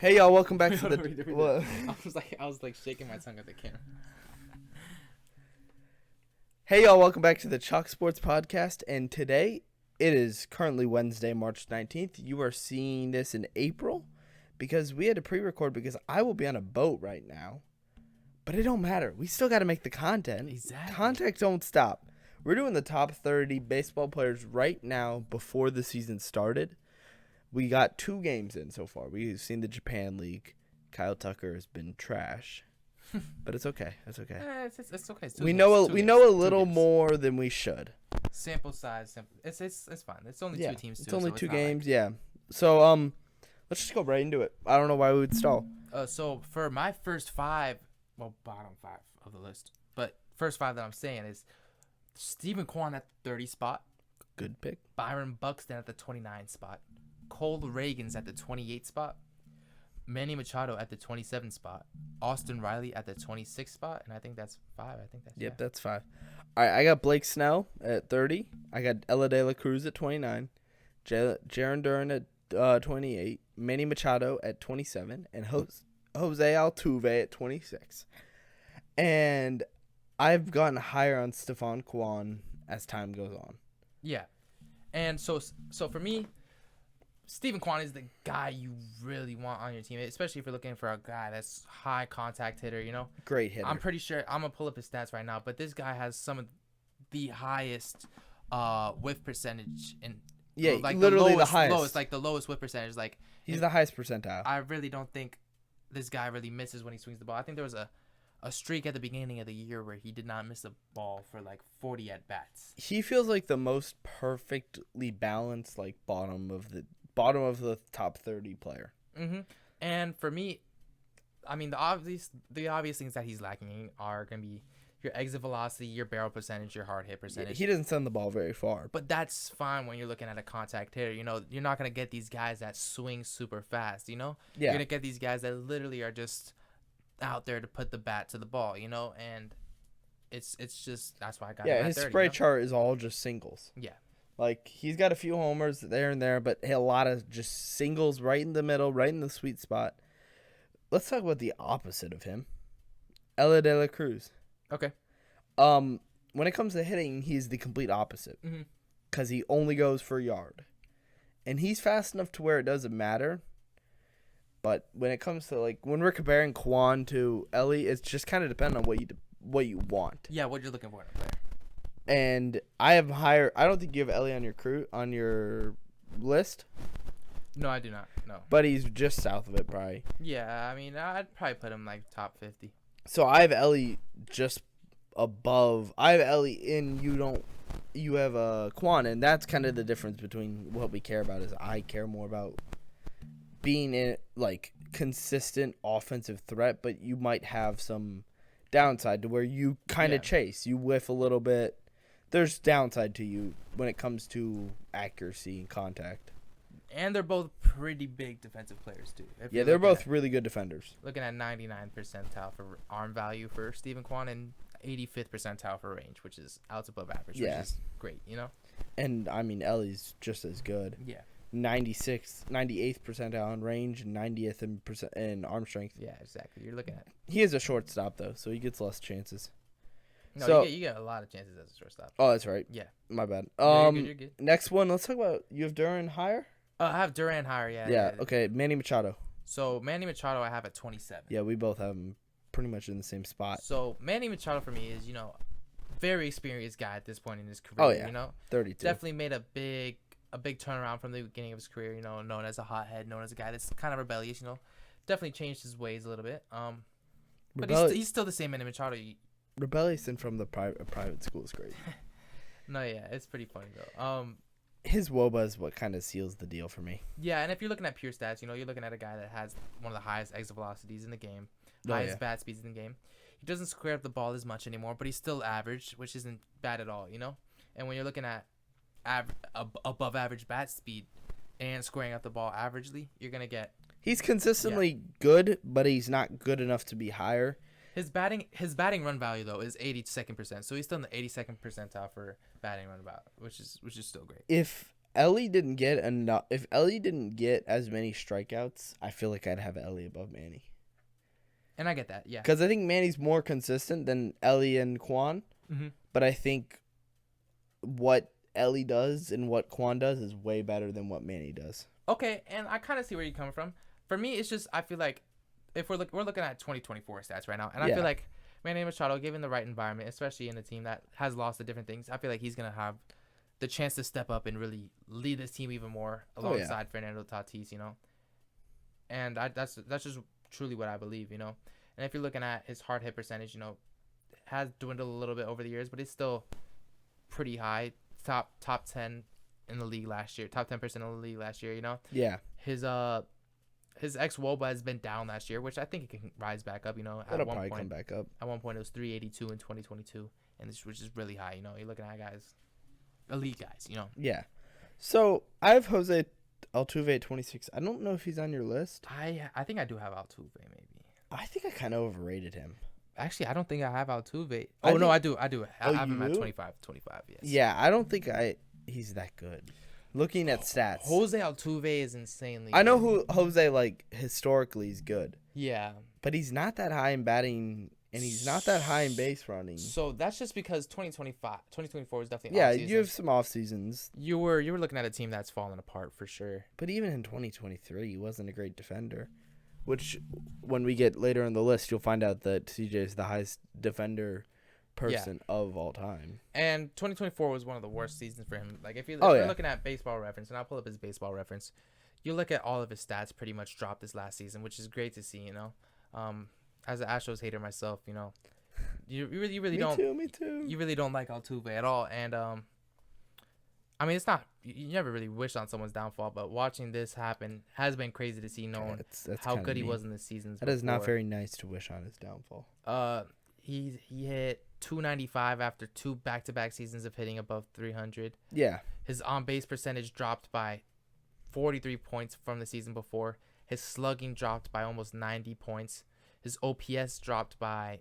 Hey y'all, welcome back to What are we the. doing? Well, I was like shaking my tongue at the camera. hey y'all, welcome back to the Chalk Sports Podcast. And today it is currently Wednesday, March 19th. You are seeing this in April because we had to pre-record because I will be on a boat right now. But it don't matter. We still got to make the content. Exactly. Content don't stop. We're doing the top 30 baseball players right now before the season started. We got 2 games in so far. We've seen the Japan League. Kyle Tucker has been trash, but it's okay. It's okay. It's okay. It's We know a little games. more than we should. Sample size. It's fine. It's only 2 teams. It's only so 2 not games. Like... Yeah. So let's just go right into it. I don't know why we would stall. So for my first 5, bottom 5 of the list, but first 5 that I'm saying is Stephen Kwan at the 30 spot, Good pick. Byron Buxton at the 29 spot, Cole Reagans at the 28 spot, Manny Machado at the 27 spot, Austin Riley at the 26 spot, and I think that's 5. Yep, that's 5. All right, I got Blake Snell at 30. I got Ella De La Cruz at 29. Jaron Duran at 28. Manny Machado at 27. And Jose Altuve at 26. And I've gotten higher on Stephon Kwan as time goes on. Yeah. And so for me, Stephen Kwan is the guy you really want on your team, especially if you're looking for a guy that's high contact hitter, Great hitter. I'm pretty sure I'm going to pull up his stats right now, but this guy has some of the highest whiff percentage in literally the highest. the lowest whiff percentage. Like he's the highest percentile. I really don't think this guy really misses when he swings the ball. I think there was a streak at the beginning of the year where he did not miss a ball for like 40 at bats. He feels like the most perfectly balanced, like bottom of the top 30 player. Mm-hmm. And for me, I mean, the obvious things that he's lacking are going to be your exit velocity, your barrel percentage, your hard hit percentage. He doesn't send the ball very far. But that's fine when you're looking at a contact hitter. You're not going to get these guys that swing super fast, Yeah. You're going to get these guys that literally are just out there to put the bat to the ball, and it's just that's why I got him at his 30, spray chart is all just singles. Yeah. Like, he's got a few homers there and there, but a lot of just singles right in the middle, right in the sweet spot. Let's talk about the opposite of him. Ella De La Cruz. Okay. When it comes to hitting, he's the complete opposite. Mm-hmm. Because he only goes for a yard. And he's fast enough to where it doesn't matter. But when it comes to, like, when we're comparing Kwan to Ellie, it's just kind of dependent on what you want. Yeah, what you're looking for in a player. And I have higher. I don't think you have Ellie on your list. No, I do not. No. But he's just south of it, probably. Yeah, I mean, I'd probably put him like top 50. So I have Ellie just above. I have Ellie in. You have Kwan, and that's kind of the difference between what we care about. Is I care more about being in like consistent offensive threat, but you might have some downside to where you kind of chase. You whiff a little bit. There's downside to you when it comes to accuracy and contact. And they're both pretty big defensive players, too. Yeah, they're both really good defenders. Looking at 99 percentile for arm value for Stephen Kwan and 85th percentile for range, which is out above average, which is great, And, I mean, Ellie's just as good. Yeah. 98th percentile in range and 90th in arm strength. Yeah, exactly. You're looking at. He is a shortstop, though, so he gets less chances. No, so, you get a lot of chances as a shortstop. Oh, that's right. Yeah. My bad. You're good. Next one, let's talk about, you have Duran higher? I have Duran higher, Yeah, okay. Manny Machado. So, Manny Machado I have at 27. Yeah, we both have him pretty much in the same spot. So, Manny Machado for me is, very experienced guy at this point in his career. Oh, yeah. 32. Definitely made a big turnaround from the beginning of his career, known as a hothead, known as a guy that's kind of rebellious, Definitely changed his ways a little bit. But he's still the same Manny Machado. Rebellious and from the private school is great. No, yeah, it's pretty funny, though. His WOBA is what kind of seals the deal for me. Yeah, and if you're looking at pure stats, you're looking at a guy that has one of the highest exit velocities in the game, highest bat speeds in the game. He doesn't square up the ball as much anymore, but he's still average, which isn't bad at all, And when you're looking at above average bat speed and squaring up the ball averagely, you're going to get... He's consistently good, but he's not good enough to be higher. His batting run value though is 82nd percent, so he's still in the 82nd percentile for batting run value, which is still great. If Ellie didn't get enough. If Ellie didn't get as many strikeouts, I feel like I'd have Ellie above Manny. And I get that, yeah. Because I think Manny's more consistent than Ellie and Quan. Mm-hmm. But I think what Ellie does and what Quan does is way better than what Manny does. Okay, and I kind of see where you're coming from. For me, it's just I feel like if we're looking at 2024 stats right now, and I feel like Manny Machado, given the right environment, especially in a team that has lost to different things, I feel like he's gonna have the chance to step up and really lead this team even more alongside Fernando Tatis, And that's just truly what I believe, And if you're looking at his hard hit percentage, has dwindled a little bit over the years, but it's still pretty high, top 10 in the league last year, top 10% in the league last year. Yeah. His ex-WOBA has been down last year, which I think it can rise back up. It'll probably come back up. At one point, it was 382 in 2022, which is really high. You're looking at guys, elite guys. Yeah. So I have Jose Altuve at 26. I don't know if he's on your list. I think I do have Altuve maybe. I think I kind of overrated him. Actually, I don't think I have Altuve. I do. I have him at 25. Yes. Yeah, I don't think he's that good. Looking at stats, Jose Altuve is insanely. I know who Jose historically is good. Yeah, but he's not that high in batting, and he's not that high in base running. So that's just because 2024 is definitely you have some off seasons. You were looking at a team that's fallen apart for sure. But even in 2023, he wasn't a great defender. Which, when we get later in the list, you'll find out that CJ is the highest defender person of all time. And 2024 was one of the worst seasons for him. Like if you're looking at Baseball Reference, and I'll pull up his Baseball Reference, you look at all of his stats pretty much dropped this last season, which is great to see. As an Astros hater myself, you really don't. Me too. You really don't like Altuve at all, and I mean, it's not. You never really wish on someone's downfall, but watching this happen has been crazy to see, knowing that's how good he was in the seasons. That is not very nice to wish on his downfall. He hit 295 after 2 back-to-back seasons of hitting above 300. Yeah. His on-base percentage dropped by 43 points from the season before. His slugging dropped by almost 90 points. His OPS dropped by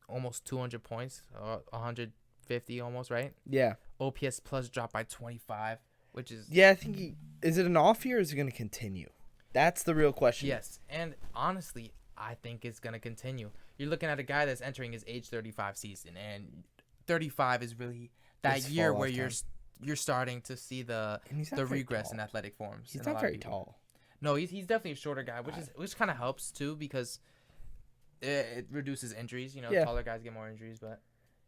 almost 200 points, 150 almost, right? Yeah. OPS plus dropped by 25, which is... Yeah, I think is it an off year or is it going to continue? That's the real question. Yes, and honestly, I think it's going to continue. You're looking at a guy that's entering his age 35 season, and 35 is really that year where you're starting to see the regress in athletic forms. He's not very tall. No, he's definitely a shorter guy, which kind of helps too because it reduces injuries. Taller guys get more injuries. But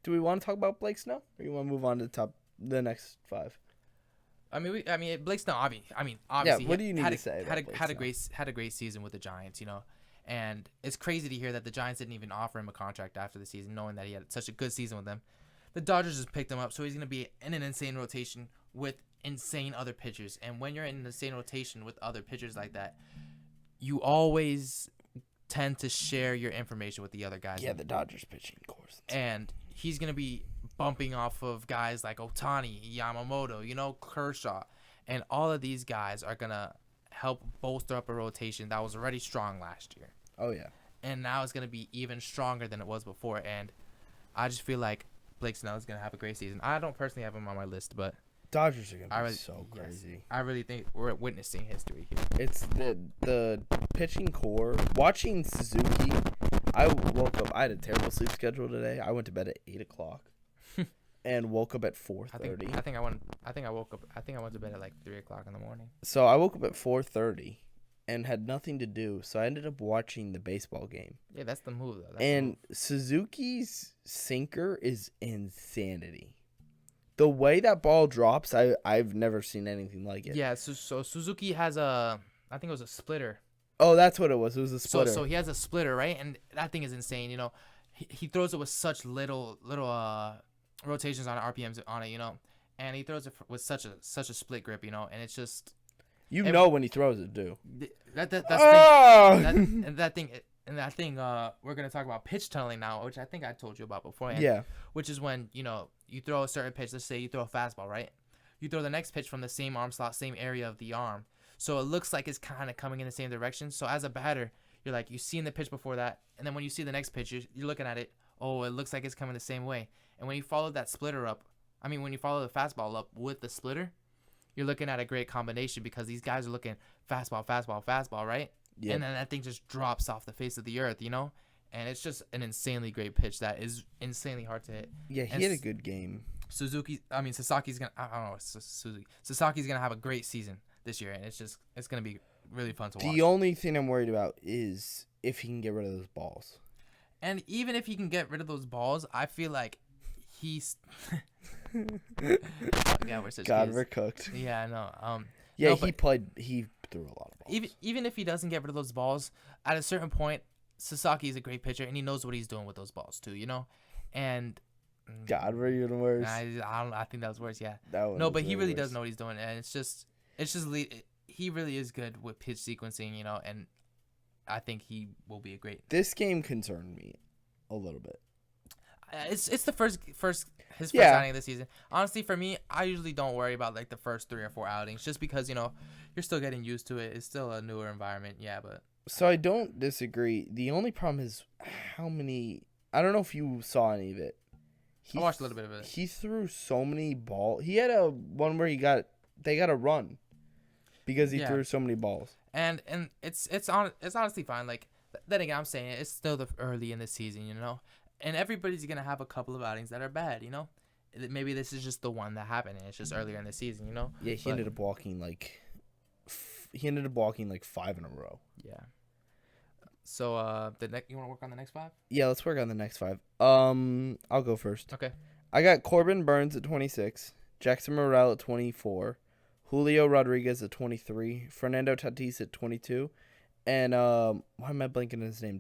do we want to talk about Blake Snell, or you want to move on to the next 5? I mean, Blake Snell. Obviously, yeah. What do you need to say? Had a great season with the Giants. And it's crazy to hear that the Giants didn't even offer him a contract after the season, knowing that he had such a good season with them. The Dodgers just picked him up, so he's going to be in an insane rotation with insane other pitchers. And when you're in an insane rotation with other pitchers like that, you always tend to share your information with the other guys. Yeah, the Dodgers pitching course. And he's going to be bumping off of guys like Ohtani, Yamamoto, Kershaw. And all of these guys are going to help bolster up a rotation that was already strong last year. Oh, yeah. And now it's going to be even stronger than it was before. And I just feel like Blake Snell is going to have a great season. I don't personally have him on my list, but Dodgers are going to be so crazy. Yes, I really think we're witnessing history here. It's the pitching core. Watching Suzuki, I woke up. I had a terrible sleep schedule today. I went to bed at 8 o'clock. And woke up at 4:30. I think I went to bed at like 3 o'clock in the morning. So I woke up at 4:30 and had nothing to do. So I ended up watching the baseball game. Yeah, that's the move though. Suzuki's sinker is insanity. The way that ball drops, I've never seen anything like it. Yeah, so Suzuki has I think it was a splitter. Oh, that's what it was. It was a splitter. So he has a splitter, right? And that thing is insane. He throws it with such little rotations on RPMs on it, and he throws it with such a split grip, and it's just when he throws it, dude. That thing. We're gonna talk about pitch tunneling now, which I think I told you about before. Yeah. Which is when you throw a certain pitch. Let's say you throw a fastball, right? You throw the next pitch from the same arm slot, same area of the arm, so it looks like it's kind of coming in the same direction. So as a batter, you're like, you've seen the pitch before that, and then when you see the next pitch, you're looking at it. Oh, it looks like it's coming the same way. And when you follow that splitter up, when you follow the fastball up with the splitter, you're looking at a great combination because these guys are looking fastball, fastball, fastball, right? Yeah. And then that thing just drops off the face of the earth, you know? And it's just an insanely great pitch that is insanely hard to hit. Yeah, he had a good game. Sasaki's going to, I don't know, Sasaki's going to have a great season this year, and it's going to be really fun to watch. The only thing I'm worried about is if he can get rid of those balls. And even if he can get rid of those balls, I feel like he's... yeah, we're such God, kids. we're cooked. Yeah, I know. Yeah, no, he threw a lot of balls. Even if he doesn't get rid of those balls, at a certain point, Sasaki is a great pitcher, and he knows what he's doing with those balls too, you know? And... God, were you even worse? I think that was worse, yeah. No, but he really does know what he's doing, and he really is good with pitch sequencing, you know, and I think he will be a great... This game concerned me a little bit. It's the first outing of the season. Honestly, for me, I usually don't worry about like the first 3 or 4 outings just because, you know, you're still getting used to it. It's still a newer environment, yeah, but... So I don't disagree. The only problem is how many... I don't know if you saw any of it. I watched a little bit of it. He threw so many balls. He had a one where they got a run because he threw so many balls. And it's honestly fine. Like, then again, I'm saying it's still early in the season, you know? And everybody's going to have a couple of outings that are bad, you know? Maybe this is just the one that happened, and it's just earlier in the season, you know? Yeah, he ended up walking like 5 in a row. Yeah. So, you want to work on the next 5? Yeah, let's work on the next 5. I'll go first. Okay. I got Corbin Burns at 26, Jackson Morrell at 24, Julio Rodriguez at 23, Fernando Tatis at 22, and why am I blanking on his name?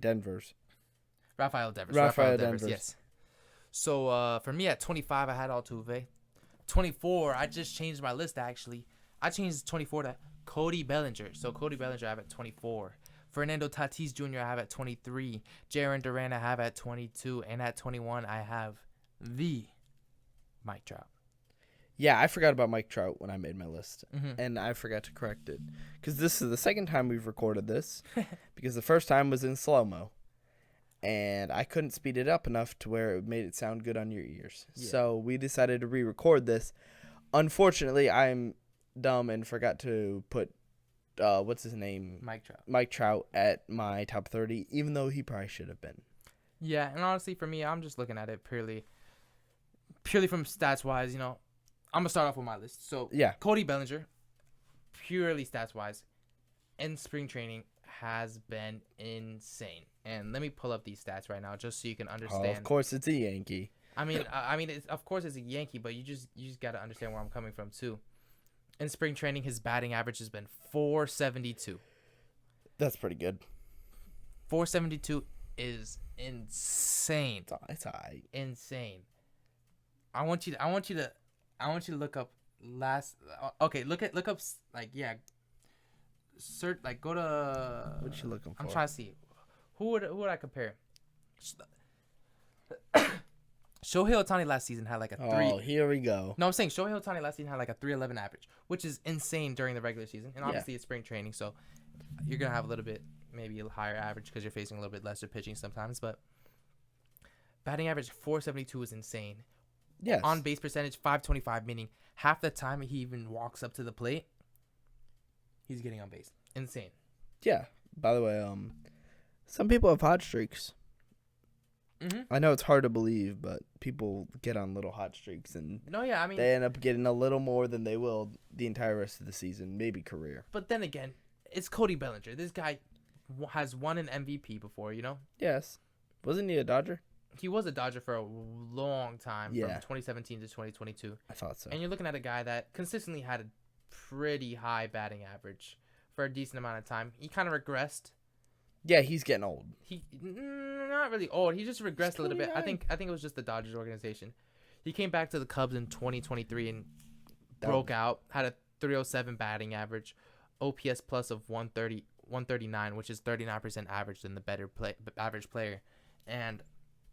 Rafael Devers. Rafael Devers. Yes. So, for me at 25, I had Altuve. 24, I just changed my list, actually. I changed 24 to Cody Bellinger. So, Cody Bellinger I have at 24. Fernando Tatis Jr. I have at 23. Jarren Duran I have at 22. And at 21, I have the Mike Trout. Yeah, I forgot about Mike Trout when I made my list. Mm-hmm. And I forgot to correct it. Because this is the second time we've recorded this. Because the first time was in slow-mo. And I couldn't speed it up enough to where it made it sound good on your ears. Yeah. So we decided to re-record this. Unfortunately, I'm dumb and forgot to put... what's his name? Mike Trout at my top 30, even though he probably should have been. Yeah, and honestly, for me, I'm just looking at it purely from stats-wise, you know. I'm going to start off with my list. So, yeah. Cody Bellinger, purely stats-wise, in spring training has been insane. And let me pull up these stats right now just so you can understand. Oh, of course, it's a Yankee. Of course, it's a Yankee, but you just got to understand where I'm coming from, too. In spring training, his batting average has been .472. That's pretty good. .472 is insane. It's high. Insane. I want you to look up last. Okay, look up search go to. What you looking for? I'm trying to see who would I compare. Shohei Ohtani last season had like a 3. Oh, here we go. No, I'm saying Shohei Ohtani last season had like a 311 average, which is insane during the regular season. And obviously it's spring training, so you're going to have a little bit, maybe a higher average because you're facing a little bit lesser pitching sometimes. But batting average 472 is insane. Yes. On base percentage 525, meaning half the time he even walks up to the plate, he's getting on base. Insane. Yeah. By the way, some people have hot streaks. Mm-hmm. I know it's hard to believe, but people get on little hot streaks, and they end up getting a little more than they will the entire rest of the season, maybe career. But then again, it's Cody Bellinger. This guy has won an MVP before, you know? Yes. Wasn't he a Dodger? He was a Dodger for a long time, from 2017 to 2022. I thought so. And you're looking at a guy that consistently had a pretty high batting average for a decent amount of time. He kind of regressed. Yeah, he's getting old. He not really old. He just regressed a little bit. I think it was just the Dodgers organization. He came back to the Cubs in 2023 and broke out. Had a 307 batting average, OPS plus of 139, which is 39% average than the better average player. And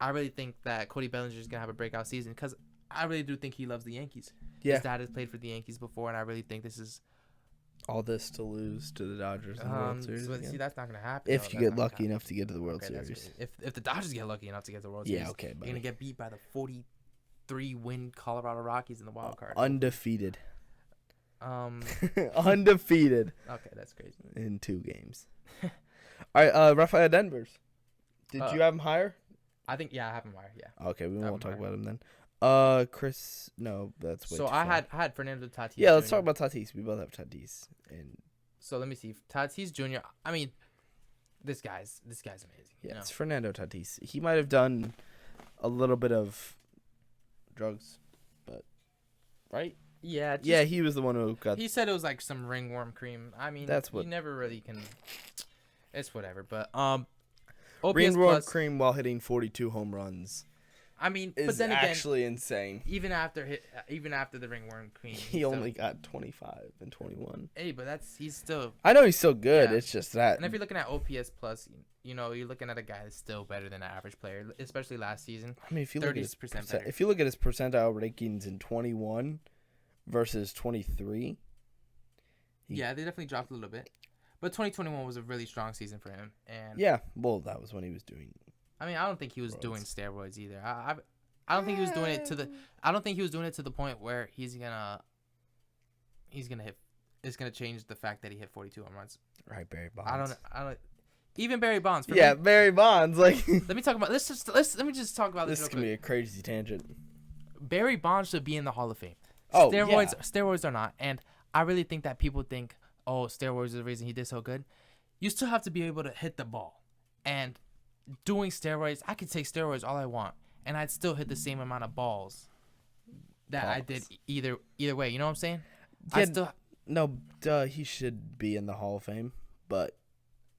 I really think that Cody Bellinger is gonna have a breakout season because I really do think he loves the Yankees. Yeah. His dad has played for the Yankees before, and I really think this is. All this to lose to the Dodgers in the World Series. See, that's not gonna happen. If you get lucky enough to get to the World Series. If the Dodgers get lucky enough to get to the World Series, okay, buddy. You're gonna get beat by the 43-win Colorado Rockies in the wild card. Undefeated. Undefeated Okay, that's crazy. in 2 games. All right, Rafael Denvers. Did you have him higher? I think I have him higher. Yeah. Okay, we won't talk about him then. Chris, no, that's way So too I far. had Fernando Tatis. Yeah, let's Jr. talk about Tatis. We both have Tatis. And So let me see. Tatis Jr. I mean, this guy's amazing. yeah, You know? it's Fernando Tatis. He might have done a little bit of drugs, but right? Yeah. Yeah, he was the one who got. He said it was like some ringworm cream. I mean, That's what- you never really can. It's whatever, but OPS Ringworm plus. cream while hitting 42 home runs I mean, is but then again, actually insane. even after the ringworm cream, He only got 25 and 21. Hey, but he's still. I know he's still good. Yeah. It's just that. And if you're looking at OPS plus, you know, you're looking at a guy that's still better than an average player, especially last season. I mean, if you look at his 30% better. if you look at his percentile rankings in 21 versus 23. Yeah, they definitely dropped a little bit, but 2021 was a really strong season for him. And Yeah, well, that was when he was doing. I mean, I don't think he was Steroids. doing steroids either. I don't think he was doing it to the. I don't think he was doing it to the point where he's gonna hit. It's gonna change the fact that he hit 42 home runs. Right, Barry Bonds. I don't. Even Barry Bonds. For Yeah, me, Barry Bonds. Like, let me talk about. Let me just talk about this. this Real can be quick. a crazy tangent. Barry Bonds should be in the Hall of Fame. Oh, Steroids are not, and I really think that people think, oh, steroids is the reason he did so good. You still have to be able to hit the ball, and doing steroids, I could take steroids all I want, and I'd still hit the same amount of balls that I did either way. You know what I'm saying? Yeah, no, he should be in the Hall of Fame, but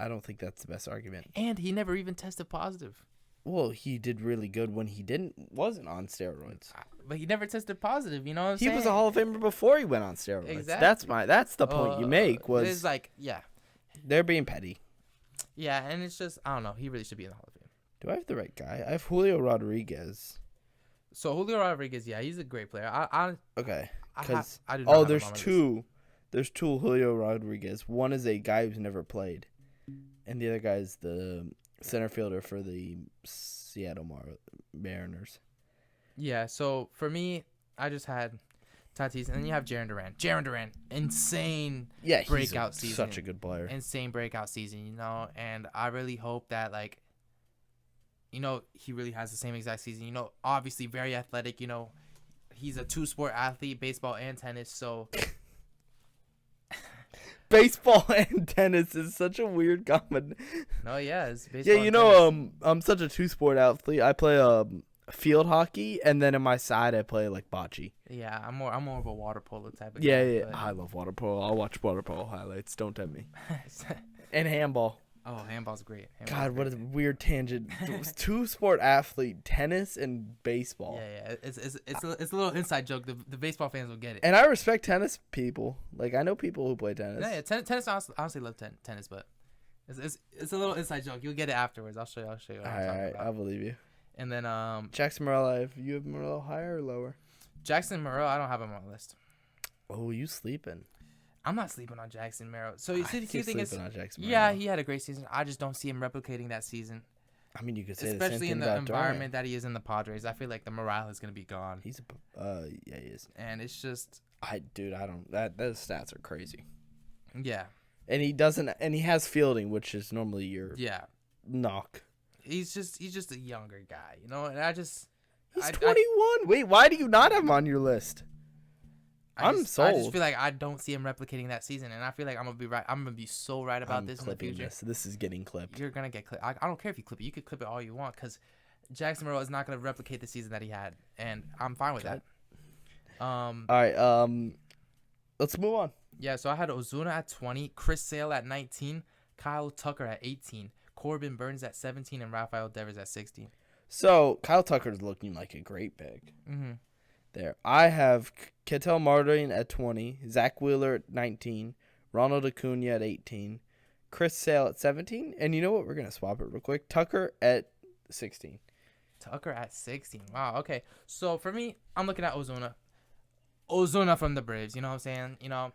I don't think that's the best argument. And he never even tested positive. Well, he did really good when he wasn't on steroids. But he never tested positive. You know what I'm He saying? was a Hall of Famer before he went on steroids. Exactly. That's the point you make. It's like, yeah, They're being petty. yeah, and it's just I don't know. He really should be in the Hall of Fame. Do I have the right guy? I have Julio Rodriguez. So Julio Rodriguez, yeah, he's a great player. Okay. I Because do not have him there's on my list. two. There's two Julio Rodriguez. One is a guy who's never played, and the other guy is the center fielder for the Seattle Mariners. Yeah, so for me, I just had Tatis, and then you have Jarren Duran. Jarren Duran, insane Yeah, breakout season. Such a good player. Insane breakout season, you know, and I really hope that, like, you know, he really has the same exact season. You know, obviously very athletic, you know, he's a 2-sport athlete, baseball and tennis, so... Baseball and tennis is such a weird combination. No, yeah, it's baseball. Yeah, you know, I'm such a 2-sport athlete. I play field hockey, and then on my side, I play like bocce. Yeah, I'm more of a water polo type of Yeah, guy. yeah. I love water polo. I'll watch water polo highlights. Don't tempt me. But... And handball. Oh, handball's great. God, what a weird tangent. It was 2-sport athlete, tennis and baseball. Yeah, it's a little inside joke. The baseball fans will get it. And I respect tennis people. Like, I know people who play tennis. Yeah, tennis. Honestly, love tennis, but it's a little inside joke. You'll get it afterwards. I'll show you. What I'm talking All right, about. I'll believe you. And then Jackson Morel, you have Morel higher or lower? Jackson Morel, I don't have him on the list. Oh, you sleeping? I'm not sleeping on Jackson Morel. So you see, the thing is, on Jackson yeah, Morel. he had a great season. I just don't see him replicating that season, I mean, you could say the same especially thing in the about environment that he is in the Padres. I feel like the morale is gonna be gone. He's yeah, he is. And it's just, I don't. Those stats are crazy. yeah, And he doesn't, and he has fielding, which is normally your yeah. knock. He's just a younger guy, you know. And I just, He's 21. Wait, why do you not have him on your list? I'm sold. I just feel like I don't see him replicating that season, and I feel like I'm gonna be right. I'm gonna be so right about this in the future. This is getting clipped. You're gonna get clipped. I don't care if you clip it. You could clip it all you want, because Jackson Morel is not gonna replicate the season that he had, and I'm fine with that. All right. Let's move on. Yeah. So I had Ozuna at 20, Chris Sale at 19, Kyle Tucker at 18, Corbin Burns at 17, and Rafael Devers at 16. So Kyle Tucker's looking like a great pick. Mm-hmm. There. I have Ketel Marte at 20, Zach Wheeler at 19, Ronald Acuna at 18, Chris Sale at 17, and you know what? We're going to swap it real quick. Tucker at 16. Tucker at 16. Wow, okay. So for me, I'm looking at Ozuna. Ozuna from the Braves, you know what I'm saying? You know,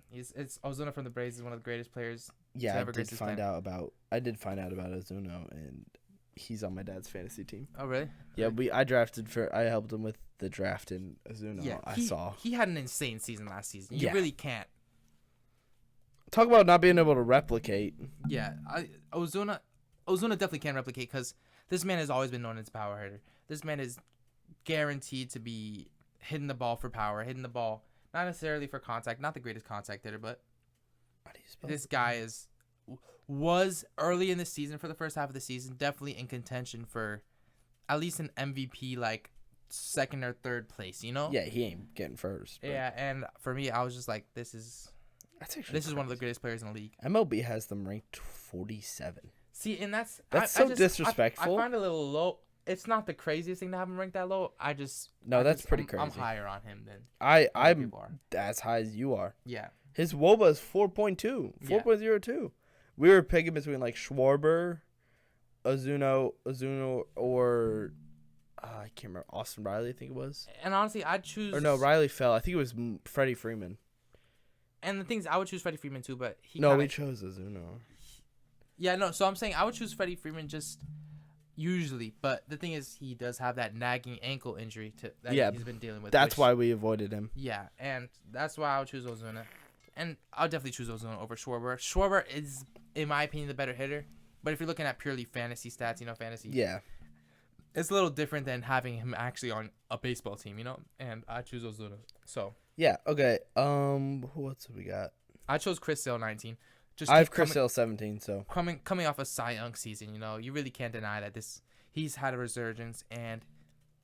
it's Ozuna from the Braves is one of the greatest players Yeah, to ever I did grace this find planet. out about Ozuna, and He's on my dad's fantasy team. Oh, really? Yeah, I helped him with the draft in Azuno. Yeah, saw. He had an insane season last season. You Yeah. really can't. Talk about not being able to replicate. Yeah, Ozuna definitely can't replicate because this man has always been known as a power hitter. This man is guaranteed to be hitting the ball for power, hitting the ball not necessarily for contact, not the greatest contact hitter, but this guy was early in the season for the first half of the season definitely in contention for at least an MVP like second or third place, you know? Yeah, he ain't getting first. But Yeah, and for me, I was just like, this is one of the greatest players in the league. MLB has them ranked 47. See, and that's so disrespectful. I find it a little low. It's not the craziest thing to have him ranked that low. That's pretty crazy. I'm higher on him than I'm as high as you are. Yeah. His WOBA is 4.2, 4.02. We were picking between like Schwarber, Azuno, or I can't remember, Austin Riley, I think it was. And honestly, I'd choose. Or no, Riley fell. I think it was Freddie Freeman. And the thing is, I would choose Freddie Freeman too, but we chose Azuno. Yeah, no. So I'm saying I would choose Freddie Freeman just usually, but the thing is, he does have that nagging ankle injury that he's been dealing with. That's why we avoided him. Yeah, and that's why I would choose Ozuna. And I'll definitely choose Ozuna over Schwarber. Schwarber is, in my opinion, the better hitter. But if you're looking at purely fantasy stats, fantasy. Yeah. It's a little different than having him actually on a baseball team, And I choose Ozuna. So. Yeah. Okay. Who else have we got? I chose Chris Sale 19. I have Chris Sale 17. So coming off a Cy Young season, you really can't deny that he's had a resurgence, and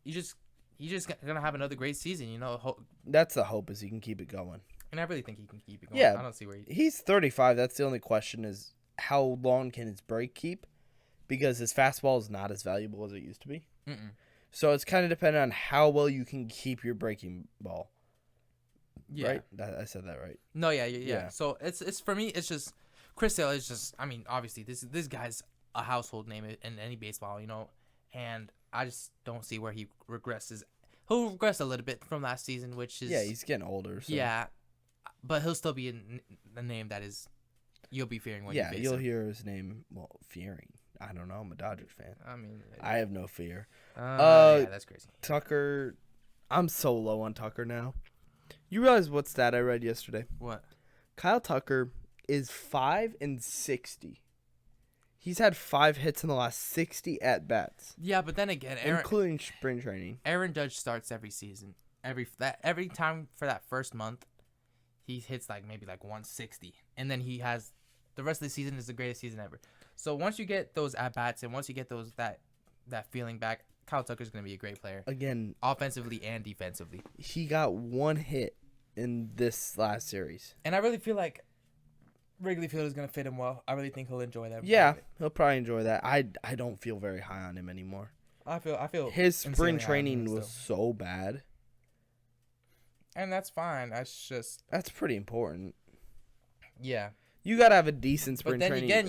he's just gonna have another great season. That's the hope, is he can keep it going. And I really think he can keep it going. Yeah. I don't see where he's 35. That's the only question, is how long can his break keep? Because his fastball is not as valuable as it used to be. Mm-mm. So it's kind of dependent on how well you can keep your breaking ball. Yeah. Right? I said that right. No, yeah. So it's for me, it's just Chris Sale is just, obviously this guy's a household name in any baseball, and I just don't see where he regresses. He'll regress a little bit from last season, which is he's getting older. So. Yeah, but he'll still be a name that is you'll be fearing when you face you'll him. hear his name. Well, fearing. I don't know. I'm a Dodgers fan. I have no fear. Yeah, that's crazy. Tucker, I'm so low on Tucker now. You realize what stat I read yesterday? What? Kyle Tucker is 5-60. He's had 5 hits in the last 60 at bats. Yeah, but then again, including spring training. Aaron Judge starts every season. Every time for that first month, he hits maybe 160, and then he has the rest of the season is the greatest season ever. So once you get those at bats and once you get that feeling back, Kyle Tucker's gonna be a great player. Again, offensively and defensively. He got 1 hit in this last series, and I really feel like Wrigley Field is gonna fit him well. I really think he'll enjoy that. Yeah, he'll probably enjoy that. I don't feel very high on him anymore. I feel his spring training was so bad, and that's fine. That's pretty important. Yeah. You gotta have a decent spring training. But then again,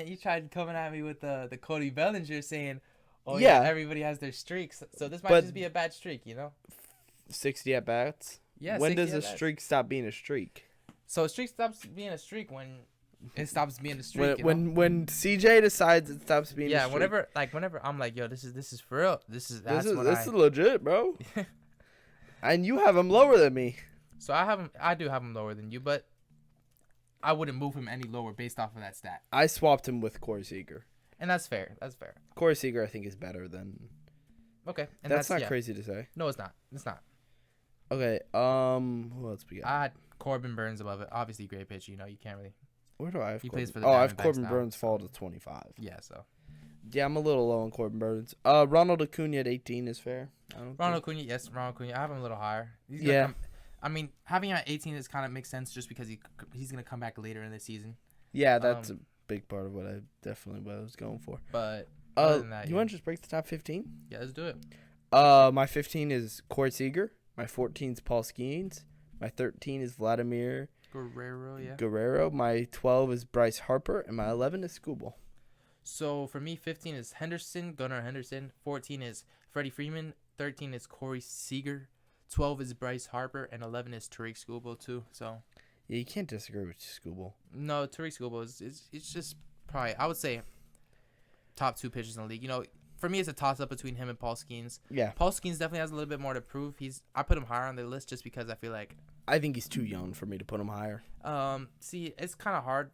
you tried coming at me with the Cody Bellinger saying, "Oh yeah, everybody has their streaks." So this might just be a bad streak, 60 at bats. Yeah. When does a streak stop being a streak? So a streak stops being a streak when it stops being a streak. When CJ decides it stops being. a streak. Whenever I'm like, yo, this is for real. This is legit, bro. And you have him lower than me. So I do have him lower than you, but I wouldn't move him any lower based off of that stat. I swapped him with Corey Seager. And that's fair. Corey Seager, I think, is better than. Okay. And that's not crazy to say. No, it's not. It's not. Okay. Who else we got? I had Corbin Burns above it. Obviously, great pitch. You can't really. Where do I have? He plays for the. I have Corbin Burns fall to 25. Yeah. So. Yeah, I'm a little low on Corbin Burns. Ronald Acuna at 18 is fair. Ronald Acuna. I have him a little higher. Having him at 18 is kind of makes sense just because he's gonna come back later in the season. Yeah, that's a big part of what I was going for. But other than that, you want to just break the top 15? Yeah, let's do it. My 15 is Corey Seager. My 14 is Paul Skeens. My 13 is Vladimir Guerrero. My 12 is Bryce Harper, and my 11 is Skubal. So for me, 15 is Gunnar Henderson. 14 is Freddie Freeman. 13 is Corey Seager. 12 is Bryce Harper, and 11 is Tariq Skubal too. So yeah, you can't disagree with Skubal. No, Tariq Skubal is it's just probably, I would say, top 2 pitchers in the league. You know, for me, it's a toss-up between him and Paul Skeens. Yeah. Paul Skeens definitely has a little bit more to prove. I put him higher on the list just because I feel like... I think he's too young for me to put him higher. See, it's kind of hard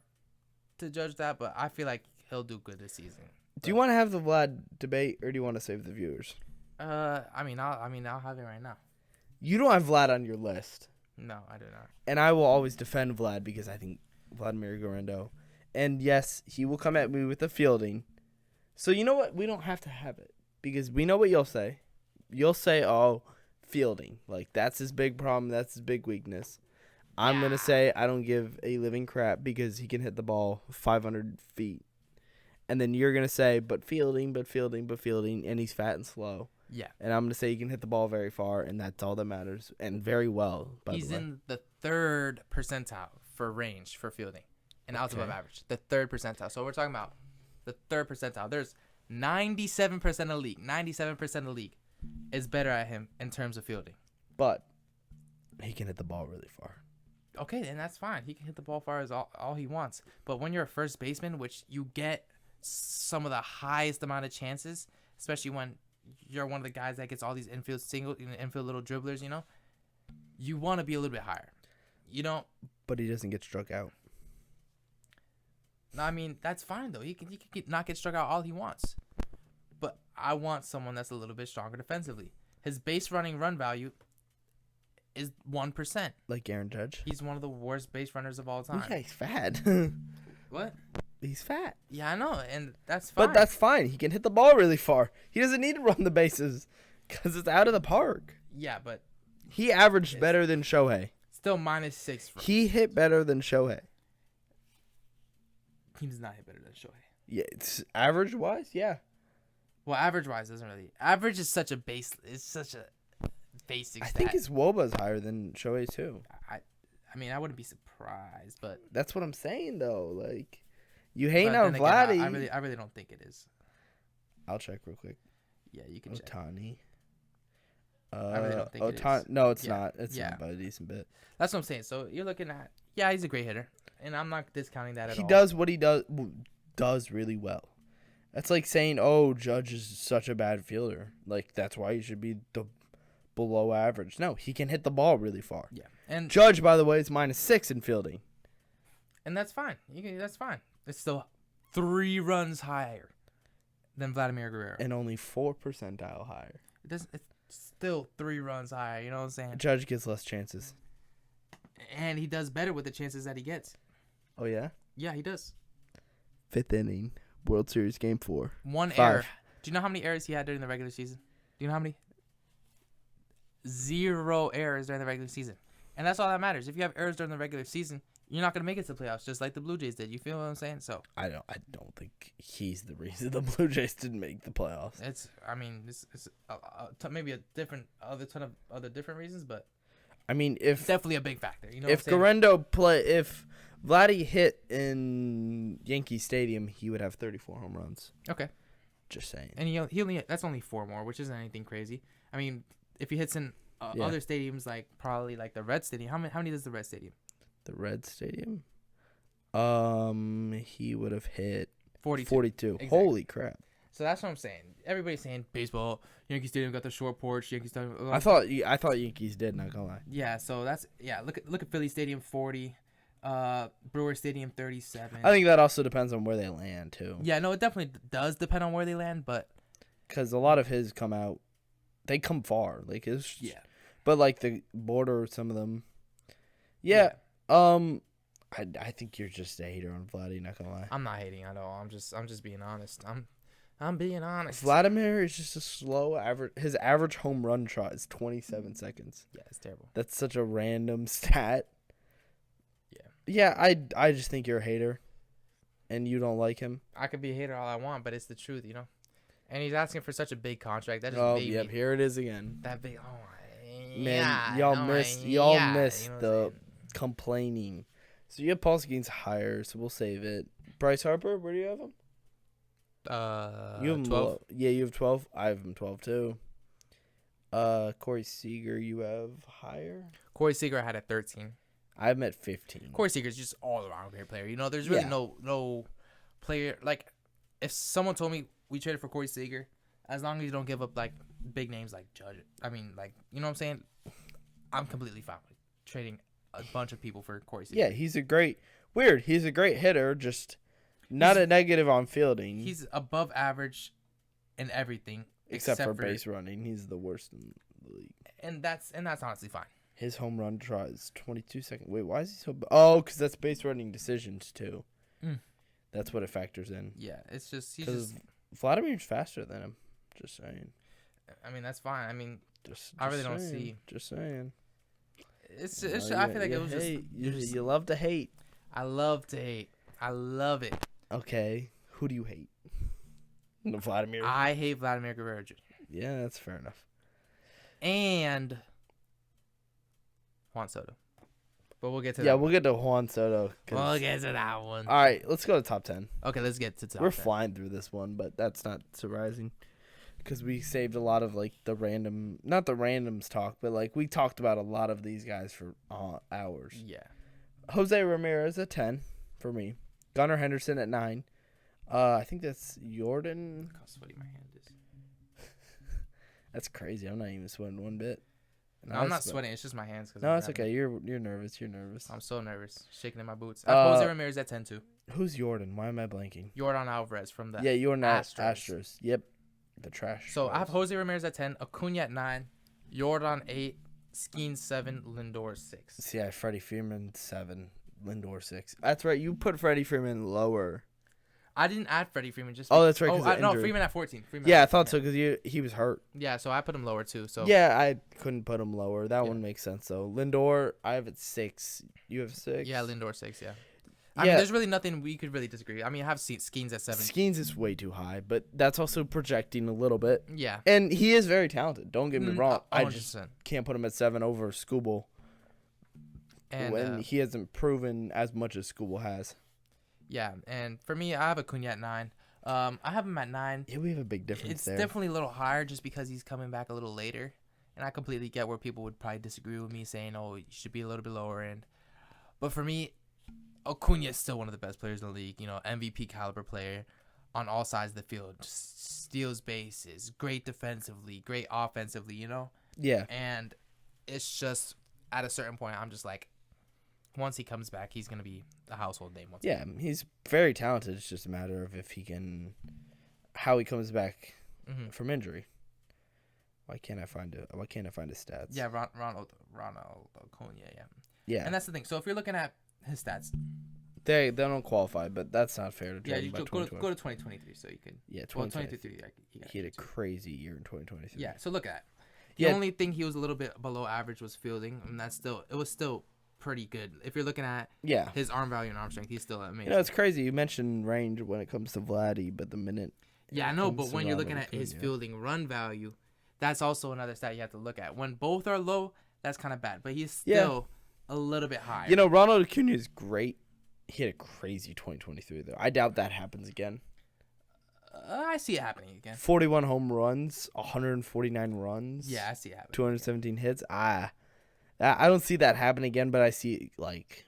to judge that, but I feel like he'll do good this season. Do you want to have the Vlad debate, or do you want to save the viewers? I'll have it right now. You don't have Vlad on your list. No, I do not. And I will always defend Vlad because I think Vladimir Guerrero. And yes, he will come at me with the fielding. So you know what? We don't have to have it because we know what you'll say. You'll say, oh, fielding. Like, that's his big problem. That's his big weakness. I'm going to say I don't give a living crap because he can hit the ball 500 feet. And then you're going to say, but fielding, and he's fat and slow. Yeah. And I'm going to say he can hit the ball very far, and that's all that matters, and very well, by the way. He's in the 3rd percentile for range for fielding and outs above average. The 3rd percentile. So we're talking about the 3rd percentile. There's 97% of the league. 97% of the league is better at him in terms of fielding. But he can hit the ball really far. Okay, then that's fine. He can hit the ball far as all he wants. But when you're a first baseman, which you get some of the highest amount of chances, especially when you're one of the guys that gets all these infield little dribblers, you know, you want to be a little bit higher. You know, but he doesn't get struck out. No, I mean, that's fine though. He can not get struck out all he wants. But I want someone that's a little bit stronger defensively. His base running run value is 1%. Like Aaron Judge. He's one of the worst base runners of all time. Yeah, he's fat. What? He's fat. Yeah, I know, and that's fine. But that's fine. He can hit the ball really far. He doesn't need to run the bases because it's out of the park. Yeah, but he averaged better than Shohei. Still -6. He hit better than Shohei. He does not hit better than Shohei. Yeah, it's average-wise, yeah. Well, average-wise doesn't really. Average is such a base. It's such a basic stat. I think his WOBA is higher than Shohei too. I mean, I wouldn't be surprised, but that's what I'm saying though. Like, you hate on Vladdy. I really don't think it is. I'll check real quick. Yeah, you can check. Otani. I really don't think it is. No, it's not. It's not by a decent bit. That's what I'm saying. So you're looking at, he's a great hitter, and I'm not discounting that at all. He does what he does really well. That's like saying, oh, Judge is such a bad fielder. Like, that's why he should be below average. No, he can hit the ball really far. Yeah. And Judge, by the way, is -6 in fielding. And that's fine. That's fine. It's still 3 runs higher than Vladimir Guerrero. And only 4 percentile higher. It's still 3 runs higher. You know what I'm saying? Judge gets less chances. And he does better with the chances that he gets. Oh, yeah? Yeah, he does. 5th inning. World Series Game 4. 1 error. Do you know how many errors he had during the regular season? Do you know how many? 0 errors during the regular season. And that's all that matters. If you have errors during the regular season, you're not going to make it to the playoffs, just like the Blue Jays did. You feel what I'm saying? So I don't think he's the reason the Blue Jays didn't make the playoffs. It's maybe a ton of other different reasons, but I mean, if definitely a big factor. You know, if if Vladdy hit in Yankee Stadium, he would have 34 home runs. Okay. Just saying. And he only that's only 4 more, which isn't anything crazy. I mean, if he hits in other stadiums, like probably like the Red Stadium, how many does the Red Stadium? The Red Stadium? He would have hit 42. Exactly. Holy crap. So that's what I'm saying. Everybody's saying baseball, Yankee Stadium got the short porch, Yankee Stadium. I thought Yankees did, not gonna lie. Yeah, so that's look at Philly Stadium 40, Brewer Stadium 37. I think that also depends on where they land too. Yeah, no, it definitely does depend on where they land, but because a lot of his they come far, like but like the border, some of them. Yeah. I think you're just a hater on Vladdy, not gonna lie. I'm not hating at all. I'm just being honest. I'm being honest. Vladimir is just a slow average. His average home run trot is 27 seconds. Yeah, it's terrible. That's such a random stat. Yeah. Yeah, I just think you're a hater, and you don't like him. I could be a hater all I want, but it's the truth, you know. And he's asking for such a big contract. That just made me, here it is again. That big. Man, y'all missed the complaining. So you have Paul Skeens higher, so we'll save it. Bryce Harper, where do you have him? You have 12. Yeah, you have 12. I have him 12 too. Corey Seager, you have higher. Corey Seager I had at 13. I have him at 15. Corey Seager's just all around great player. You know, there's really no player like if someone told me we traded for Corey Seager, as long as you don't give up like big names like Judge, I mean, like, you know what I'm saying? I'm completely fine with trading a bunch of people for Corey Seager. Yeah, he's a great hitter, just not a negative on fielding. He's above average in everything except for base running. He's the worst in the league. And that's honestly fine. His home run draw is 22 seconds. Wait, why is he so? Oh, because that's base running decisions too. That's what it factors in. Yeah, it's just he's Vladimir's faster than him. Just saying. I mean, that's fine. I mean, I really don't see. Just saying. It's I feel like it was hate. You love to hate. I love to hate. I love it. Okay, who do you hate? Vladimir. I hate Vladimir Guerrero Jr. Yeah, that's fair enough. And Juan Soto. But we'll get to that. Yeah, we'll get to Juan Soto. We'll get to that one. All right, let's go to top 10. Okay, let's get to top 10. We're flying through this one, but that's not surprising because we saved a lot of like not the randoms talk, but like we talked about a lot of these guys for hours. Yeah. Jose Ramirez at 10 for me. Gunnar Henderson at 9. I think that's Jordan. Look how sweaty my hand is. That's crazy. I'm not even sweating one bit. No, I'm not sweating. It's just my hands. No, it's okay. You're nervous. You're nervous. I'm so nervous. Shaking in my boots. I have Jose Ramirez at 10 too. Who's Jordan? Why am I blanking? Jordan Alvarez from the Jordan Astros. Yep. The trash. So I have Jose Ramirez at 10, Acuna at 9, Jordan 8, Skeen 7, Lindor 6. See, I have Freddie Freeman 7, Lindor 6. That's right. You put Freddie Freeman lower. I didn't add Freddie Freeman. Just that's right. No, Freeman at 14. I thought so because he was hurt. Yeah, so I put him lower too. So yeah, I couldn't put him lower. That one makes sense though. Lindor, I have at 6. You have 6. Yeah, Lindor 6. Yeah. I mean, there's really nothing we could really disagree. I mean, I have Skeens at 7. Skeens is way too high, but that's also projecting a little bit. Yeah. And he is very talented. Don't get me wrong. 100%. I just can't put him at 7 over Skubal. And when he hasn't proven as much as Skubal has. Yeah, and for me, I have Acuna at 9. I have him at 9. Yeah, we have a big difference there. It's definitely a little higher just because he's coming back a little later. And I completely get where people would probably disagree with me saying, oh, you should be a little bit lower end. But for me, Acuna is still one of the best players in the league. You know, MVP caliber player on all sides of the field. Just steals bases, great defensively, great offensively, you know? Yeah. And it's just at a certain point, I'm just like, once he comes back, he's going to be a household name. He's very talented. It's just a matter of how he comes back from injury. Why can't I find his stats? Yeah, Ronald Acuna, yeah. Yeah. And that's the thing. So if you're looking at his stats, they don't qualify, but that's not fair to judge. Yeah, you go to 2023 so you can. Yeah, 2023. He had a crazy year in 2023. Yeah, so look at that. The only thing he was a little bit below average was fielding, and it was still pretty good. If you're looking at his arm value and arm strength, he's still amazing. You know, it's crazy. You mentioned range when it comes to Vladdy, but the minute. Yeah, I know, but when you're looking at his fielding run value, that's also another stat you have to look at. When both are low, that's kind of bad, but he's still a little bit higher. You know, Ronald Acuna is great. He had a crazy 2023, though. I doubt that happens again. I see it happening again. 41 home runs, 149 runs. Yeah, I see it happening. 217 hits. I don't see that happen again, but I see, like,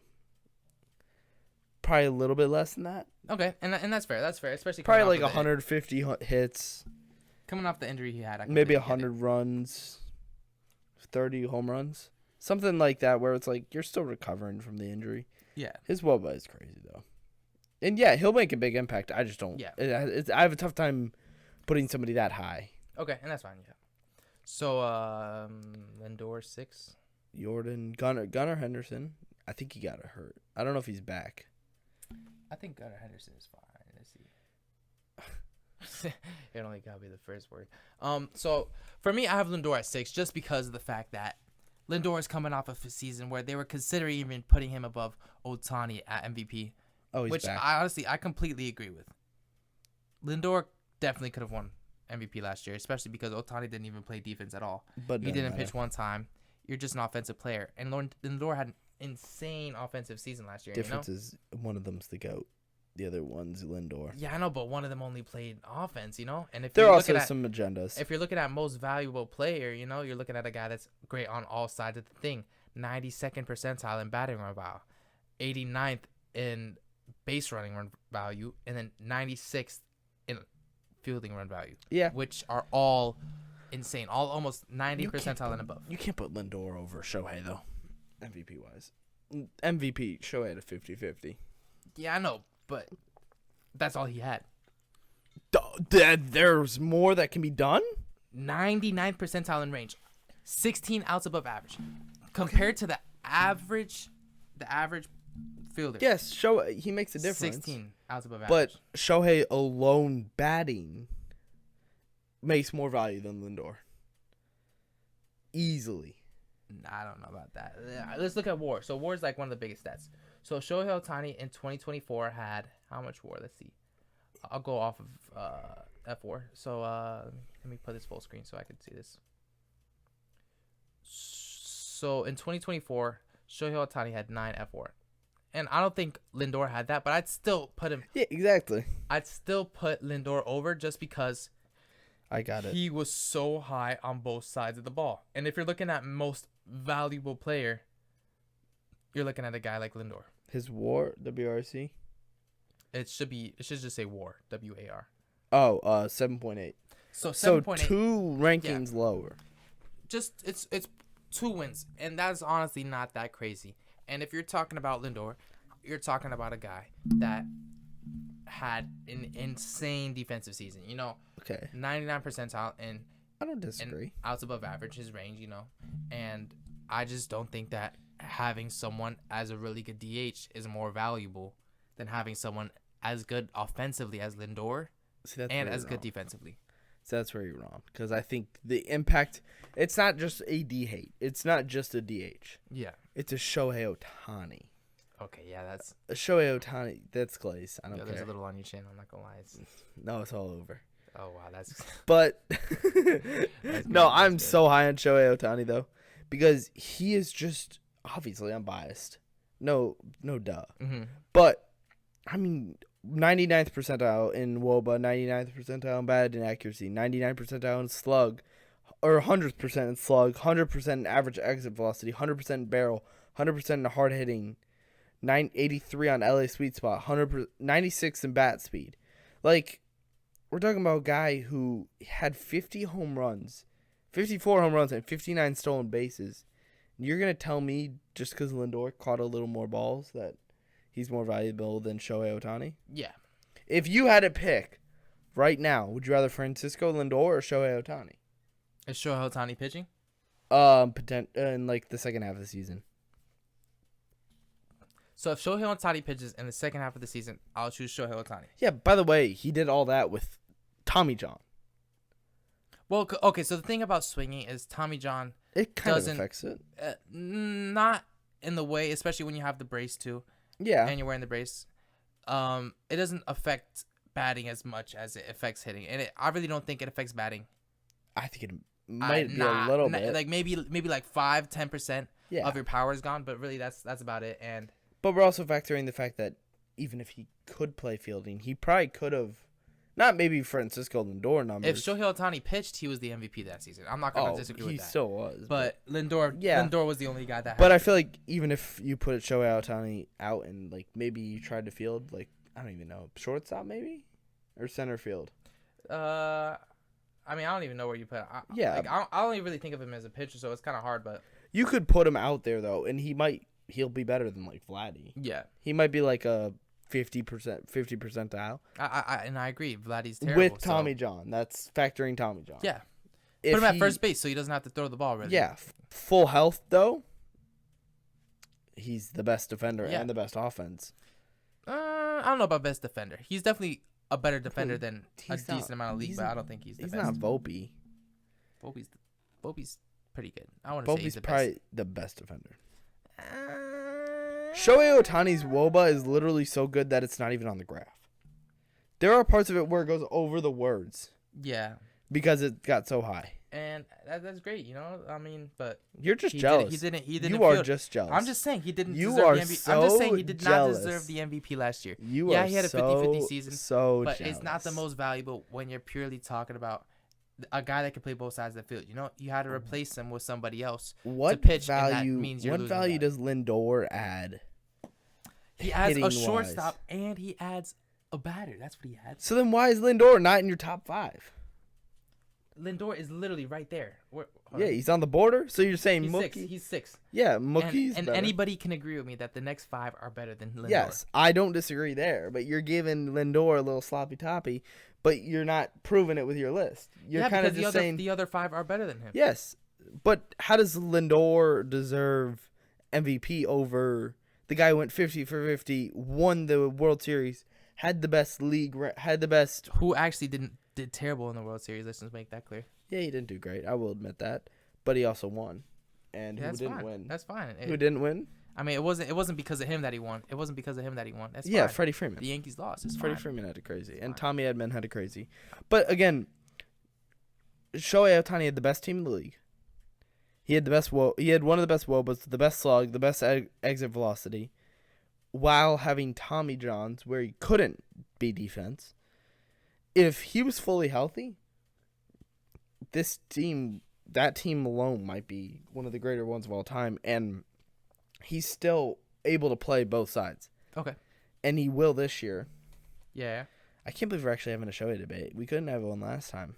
probably a little bit less than that. Okay, and that's fair. That's fair, especially probably like 150 hits. Coming off the injury he had. Maybe 100 runs, 30 home runs. Something like that where it's like you're still recovering from the injury. Yeah. His WOBA is crazy, though. And, yeah, he'll make a big impact. I just don't. Yeah. I have a tough time putting somebody that high. Okay, and that's fine, yeah. So, Lindor 6. Jordan, Gunnar Henderson. I think he got hurt. I don't know if he's back. I think Gunnar Henderson is fine. Let's see. It only got to be the first word. So, for me, I have Lindor at 6 just because of the fact that Lindor is coming off of a season where they were considering even putting him above Ohtani at MVP. Oh, he's which back. I completely agree with. Lindor definitely could have won MVP last year, especially because Ohtani didn't even play defense at all. But he didn't pitch one time. You're just an offensive player. And Lindor had an insane offensive season last year. Difference is one of them's the GOAT. The other one's Lindor. Yeah, I know, but one of them only played offense, you know? And if there are also some agendas. If you're looking at most valuable player, you know, you're looking at a guy that's great on all sides of the thing. 92nd percentile in batting run value. 89th in base running run value. And then 96th fielding run value. Yeah. Which are all insane. All almost 90 percentile and above. You can't put Lindor over Shohei, though, MVP-wise. MVP, Shohei at a 50-50. Yeah, I know, but that's all he had. There's more that can be done? 99 percentile in range. 16 outs above average. Compared to the average fielder. Yes, Shohei, he makes a difference. 16 outs above average. But Shohei alone batting makes more value than Lindor. Easily. I don't know about that. Let's look at WAR. So WAR is like one of the biggest stats. So Shohei Ohtani in 2024 had how much WAR? Let's see. I'll go off of F4. So let me put this full screen so I can see this. So in 2024, Shohei Ohtani had 9 F4. And I don't think Lindor had that, but I'd still put him. Yeah, exactly. I'd still put Lindor over just because I got it. He was so high on both sides of the ball. And if you're looking at most valuable player, you're looking at a guy like Lindor. His WAR, WRC? It should just say WAR, WAR. Oh, 7.8. So 7.8. So 2 rankings lower. Just it's 2 wins, and that's honestly not that crazy. And if you're talking about Lindor, you're talking about a guy that had an insane defensive season. You know, okay, 99 percentile in. I don't disagree. Outs above average, his range, you know, and I just don't think that having someone as a really good DH is more valuable than having someone as good offensively as Lindor and as good defensively. So that's where you're wrong, because I think the impact, it's not just a DH. It's not just a DH. Yeah. It's a Shohei Ohtani. Okay, yeah, that's... A Shohei Ohtani, that's glaze. I don't care. There's a little on your chin, I'm not going to lie. No, it's all over. Oh, wow, that's... But, that's no, I'm good. so high on Shohei Ohtani, though, because he is just, obviously, I'm biased. No duh. Mm-hmm. But, I mean... 99th percentile in WOBA, 99th percentile in batted accuracy, 99th percentile in slug, or 100% in slug, 100% in average exit velocity, 100% in barrel, 100% in hard hitting, 983 on LA sweet spot, 96 in bat speed. Like, we're talking about a guy who had 54 home runs, and 59 stolen bases. You're going to tell me just because Lindor caught a little more balls that he's more valuable than Shohei Ohtani? Yeah. If you had to pick right now, would you rather Francisco Lindor or Shohei Ohtani? Is Shohei Ohtani pitching? In like the second half of the season. So if Shohei Ohtani pitches in the second half of the season, I'll choose Shohei Ohtani. Yeah, by the way, he did all that with Tommy John. Well, okay, so the thing about swinging is Tommy John It kind of affects it. Not in the way, especially when you have the brace too. Yeah. And you're wearing the brace. It doesn't affect batting as much as it affects hitting. And I really don't think it affects batting. I think it might be a little bit. Like maybe like 5-10% Yeah. of your power is gone, but really that's about it. And But we're also factoring the fact that even if he could play fielding, he probably could have, not maybe Francisco Lindor numbers. if Shohei Ohtani pitched, he was the MVP that season. I'm not going to disagree with that. He still was. But Lindor was the only guy that had But I feel like even if you put Shohei Ohtani out and like maybe you tried to field, like, I don't even know, shortstop maybe? Or center field? I mean, I don't even know where you put it. Yeah. Like, I don't even really think of him as a pitcher, so it's kind of hard, but... You could put him out there, though, and he'll be better than, like, Vladdy. Yeah. He might be like a 50 percentile. And I agree. Vladdy's terrible. With Tommy John. That's factoring Tommy John. Yeah. Put him at first base so he doesn't have to throw the ball, really. Yeah. Full health, though, he's the best defender and the best offense. I don't know about best defender. He's definitely a better defender than a decent amount of league, but I don't think he's the best. He's not Volpe. Volpe's pretty good. I want to say he's the best. Volpe's probably the best defender. Shohei Ohtani's WOBA is literally so good that it's not even on the graph. There are parts of it where it goes over the words. Yeah. Because it got so high. And that's great, you know. I mean, but you're just jealous. He didn't. You are just jealous. I'm just saying he didn't. You deserve are the MVP. so I'm just saying he did jealous. not deserve the MVP last year. He had a 50-50 season. But jealous. it's not the most valuable when you're purely talking about a guy that can play both sides of the field. You know, you had to replace him with somebody else to pitch, and that means you're what losing value that. does Lindor add? He adds a shortstop and he adds a batter. That's what he had. So then why is Lindor not in your top 5? Lindor is literally right there. Yeah, he's on the border. So you're saying he's Mookie? 6. He's 6. Yeah, Mookie's and better. anybody can agree with me that the next 5 are better than Lindor. Yes, I don't disagree there, but you're giving Lindor a little sloppy toppy, but you're not proving it with your list. You're kind of just saying the other 5 are better than him. Yes, but how does Lindor deserve MVP over the guy who went 50 for 50, won the World Series, had the best league, had the best... Who actually did terrible in the World Series, let's just make that clear. Yeah, he didn't do great, I will admit that, but he also won. And who didn't win? That's fine. Who didn't win? I mean, it wasn't because of him that he won. That's yeah, fine. Freddie Freeman. The Yankees lost. It's Freddie fine. Freeman had it crazy, and fine. Tommy Edman had it crazy. But again, Shohei Ohtani had the best team in the league. He had He had one of the best WOBAs, the best slug, the best exit velocity, while having Tommy Johns where he couldn't be defense. If he was fully healthy, that team alone might be one of the greater ones of all time, and he's still able to play both sides. Okay. And he will this year. Yeah. I can't believe we're actually having a Shohei debate. We couldn't have one last time.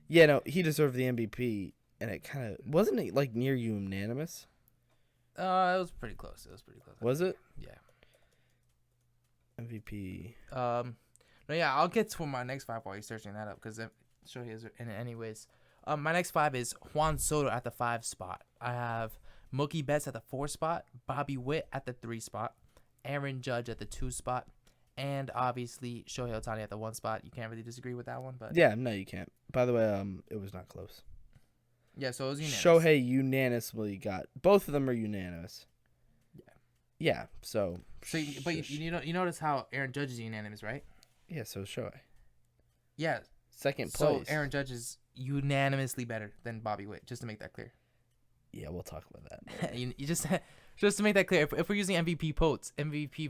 Yeah, no, he deserved the MVP, and it kind of wasn't it like near unanimous. It was pretty close. Was it? Yeah. MVP. No, yeah, I'll get to my next 5 while you're searching that up because Shohei is in it anyways. My next 5 is Juan Soto at the 5 spot. I have Mookie Betts at the 4 spot, Bobby Witt at the 3 spot, Aaron Judge at the 2 spot, and obviously Shohei Ohtani at the 1 spot. You can't really disagree with that one, but yeah, no, you can't. By the way, it was not close. Yeah, so it was unanimous. Shohei unanimously got both of them are unanimous. Yeah. Yeah. So. You notice how Aaron Judge is unanimous, right? Yeah. So Shohei. Yeah. Second place. So Aaron Judge is unanimously better than Bobby Witt. Just to make that clear. Yeah, we'll talk about that. you just to make that clear. If we're using MVP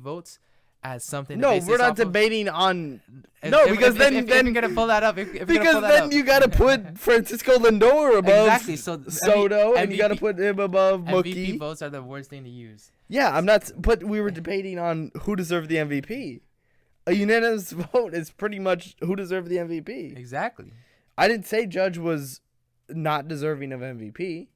votes as something. No, we're not debating on. No, because then you're gonna pull that up. You gotta put Francisco Lindor above exactly. Soto, and you gotta put him above Mookie. MVP votes are the worst thing to use. Yeah, I'm not. But we were debating on who deserved the MVP. A unanimous vote is pretty much who deserved the MVP. Exactly. I didn't say Judge was not deserving of MVP.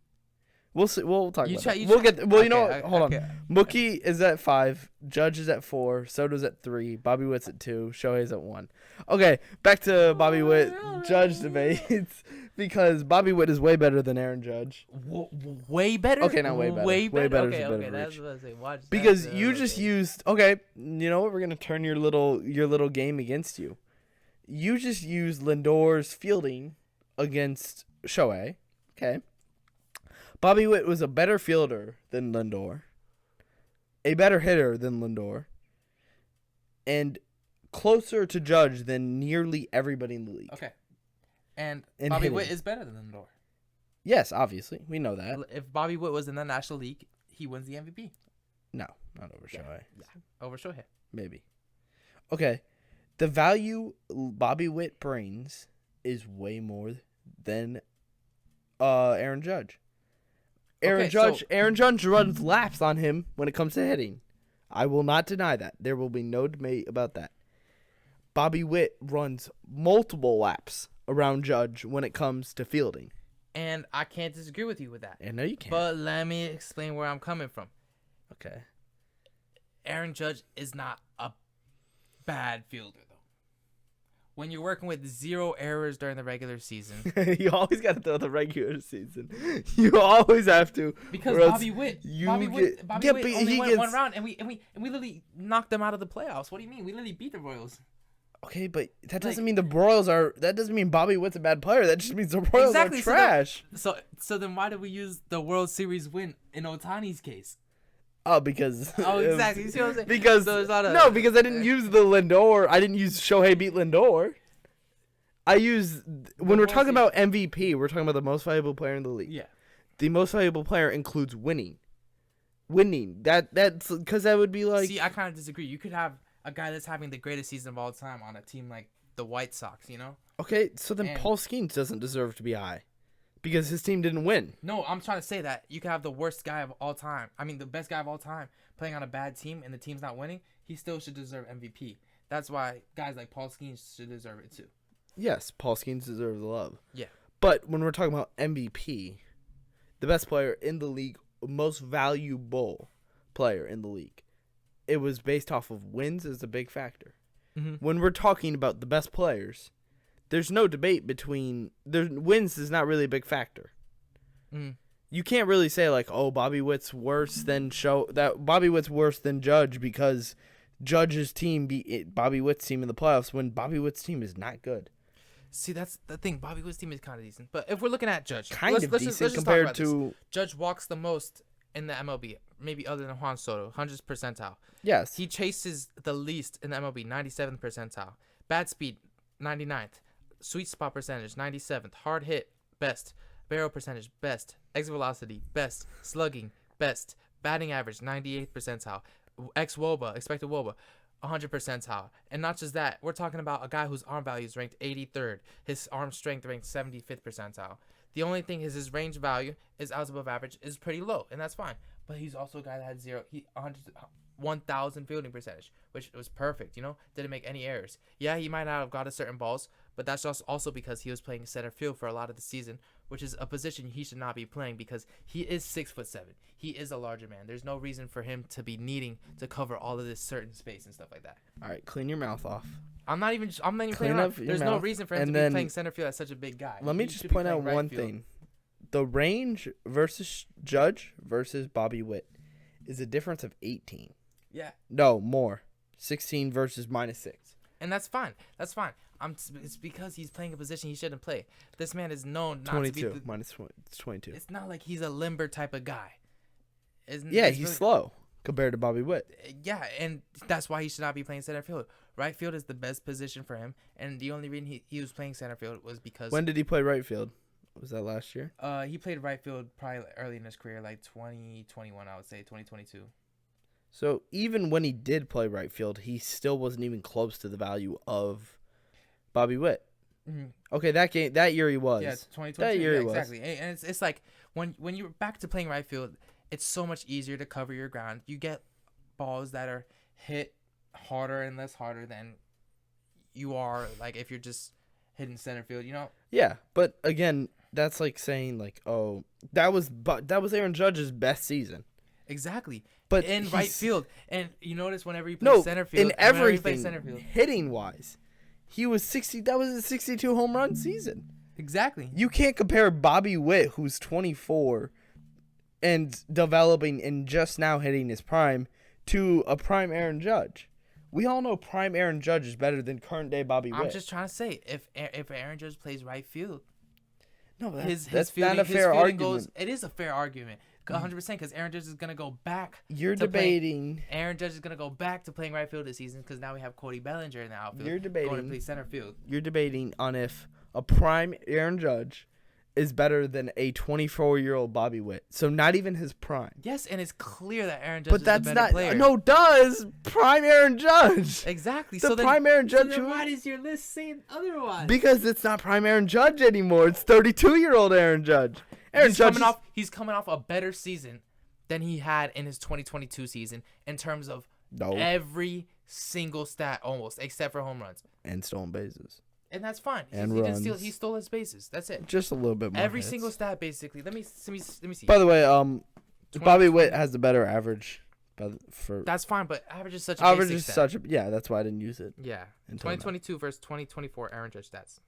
We'll see. We'll talk about that. We'll get. Well, you know what? Hold on. Mookie is at 5. Judge is at 4. Soto's at 3. Bobby Witt's at 2. Shohei's at 1. Okay, back to Bobby Witt Judge debates because Bobby Witt is way better than Aaron Judge. Way better. Okay, not way better. Way better. Okay, that's what I was saying. Because you just used. Okay, you know what? We're gonna turn your little game against you. You just used Lindor's fielding against Shohei. Okay. Bobby Witt was a better fielder than Lindor, a better hitter than Lindor, and closer to Judge than nearly everybody in the league. Okay. And Bobby Witt is better than Lindor. Yes, obviously. We know that. If Bobby Witt was in the National League, he wins the MVP. No, not over Shohei. Yeah, over Shohei. Maybe. Okay. The value Bobby Witt brings is way more than Aaron Judge. Aaron Judge runs laps on him when it comes to hitting. I will not deny that. There will be no debate about that. Bobby Witt runs multiple laps around Judge when it comes to fielding. And I can't disagree with you with that. And no, you can't. But let me explain where I'm coming from. Okay. Aaron Judge is not a bad fielder, though. When you're working with 0 errors during the regular season. You always got to throw the regular season. You always have to. Because Bobby Witt only went 1 round, and we literally knocked them out of the playoffs. What do you mean? We literally beat the Royals. Okay, but that doesn't mean the Royals are. That doesn't mean Bobby Witt's a bad player. That just means the Royals are trash. So then why did we use the World Series win in Ohtani's case? Oh, because. Oh, exactly. You see what I'm saying? Because because I didn't use the Lindor. I didn't use Shohei beat Lindor. I use when we're talking about MVP, we're talking about the most valuable player in the league. Yeah. The most valuable player includes winning. That's because that would be like. See, I kind of disagree. You could have a guy that's having the greatest season of all time on a team like the White Sox, you know? Okay, so then Paul Skeens doesn't deserve to be high because his team didn't win. No, I'm trying to say that you could have the worst guy of all time. I mean, the best guy of all time playing on a bad team and the team's not winning. He still should deserve MVP. That's why guys like Paul Skeens should deserve it too. Yes, Paul Skeens deserves the love. Yeah. But when we're talking about MVP, the best player in the league, most valuable player in the league, it was based off of wins as a big factor. Mm-hmm. When we're talking about the best players, there's no debate between wins is not really a big factor. Mm-hmm. You can't really say like, oh, Bobby Witt's worse than Judge because Judge's team beat Bobby Witt's team in the playoffs when Bobby Witt's team is not good. See, that's the thing. Bobby Witt's team is kind of decent, but if we're looking at Judge, let's decent compared to Judge walks the most in the MLB, maybe other than Juan Soto, 100th percentile. Yes, he chases the least in the MLB, 97th percentile. Bat speed, 99th. Sweet spot percentage, 97th. Hard hit, best. Barrel percentage, best. Exit velocity, best. Slugging, best. Batting average, 98th percentile. XwOBA, expected WOBA, 100 percentile. And not just that, we're talking about a guy whose arm value is ranked 83rd. His arm strength ranked 75th percentile. The only thing is his range value is outs above average is pretty low, and that's fine. But he's also a guy that had 1,000 fielding percentage, which was perfect, didn't make any errors. Yeah, he might not have got a certain balls, but that's just also because he was playing center field for a lot of the season, which is a position he should not be playing because he is 6'7". He is a larger man. There's no reason for him to be needing to cover all of this certain space and stuff like that. All right, clean your mouth off. I'm not even playing around. There's no reason for him to be playing center field as such a big guy. Let me just point out one thing. The range versus Judge versus Bobby Witt is a difference of 18. Yeah. No, more. 16 versus -6. And that's fine. That's fine. It's because he's playing a position he shouldn't play. This man is known not 22, to be -22. It's not like he's a limber type of guy. He's really slow compared to Bobby Witt. Yeah, and that's why he should not be playing center field. Right field is the best position for him, and the only reason he was playing center field was because... When did he play right field? Was that last year? He played right field probably early in his career, like 2021, I would say, 2022. So even when he did play right field, he still wasn't even close to the value of Bobby Witt. Mm-hmm. Okay, that year he was. Yeah, 2022. That year yeah, he was. exactly. And it's like when you're back to playing right field, it's so much easier to cover your ground. You get balls that are hit harder and less harder than you are like if you're just hitting center field, Yeah, but again, that's like saying like, oh, that was Aaron Judge's best season. Exactly. But in right field, and you notice whenever he plays center field, in everything, hitting wise, he was 60. That was a 62 home run season. Exactly. You can't compare Bobby Witt, who's 24 and developing and just now hitting his prime, to a prime Aaron Judge. We all know prime Aaron Judge is better than current day Bobby Witt. I'm just trying to say, if Aaron Judge plays right field, no, his that's fielding, not a fair argument. It is a fair argument, 100%, because Aaron Judge is gonna go back. You're debating. Aaron Judge is gonna go back to playing right field this season because now we have Cody Bellinger in the outfield. You're debating. Going to play center field. You're debating on if a prime Aaron Judge is better than a 24-year-old Bobby Witt. So not even his prime. Yes, and it's clear that Aaron Judge is the better player. No, does prime Judge. Exactly. The prime Aaron Judge. So then why does your list say otherwise? Because it's not prime Aaron Judge anymore. It's 32-year-old Aaron Judge. He's coming off a better season than he had in his 2022 season in terms of every single stat almost, except for home runs. And stolen bases. And that's fine. He stole his bases. That's it. Just a little bit more. Every single stat, basically. Let me see. By the way, Bobby Witt has the better average. That's fine, but average is such a basic stat. such a that's why I didn't use it. Yeah. 2022 versus 2024 Aaron Judge stats.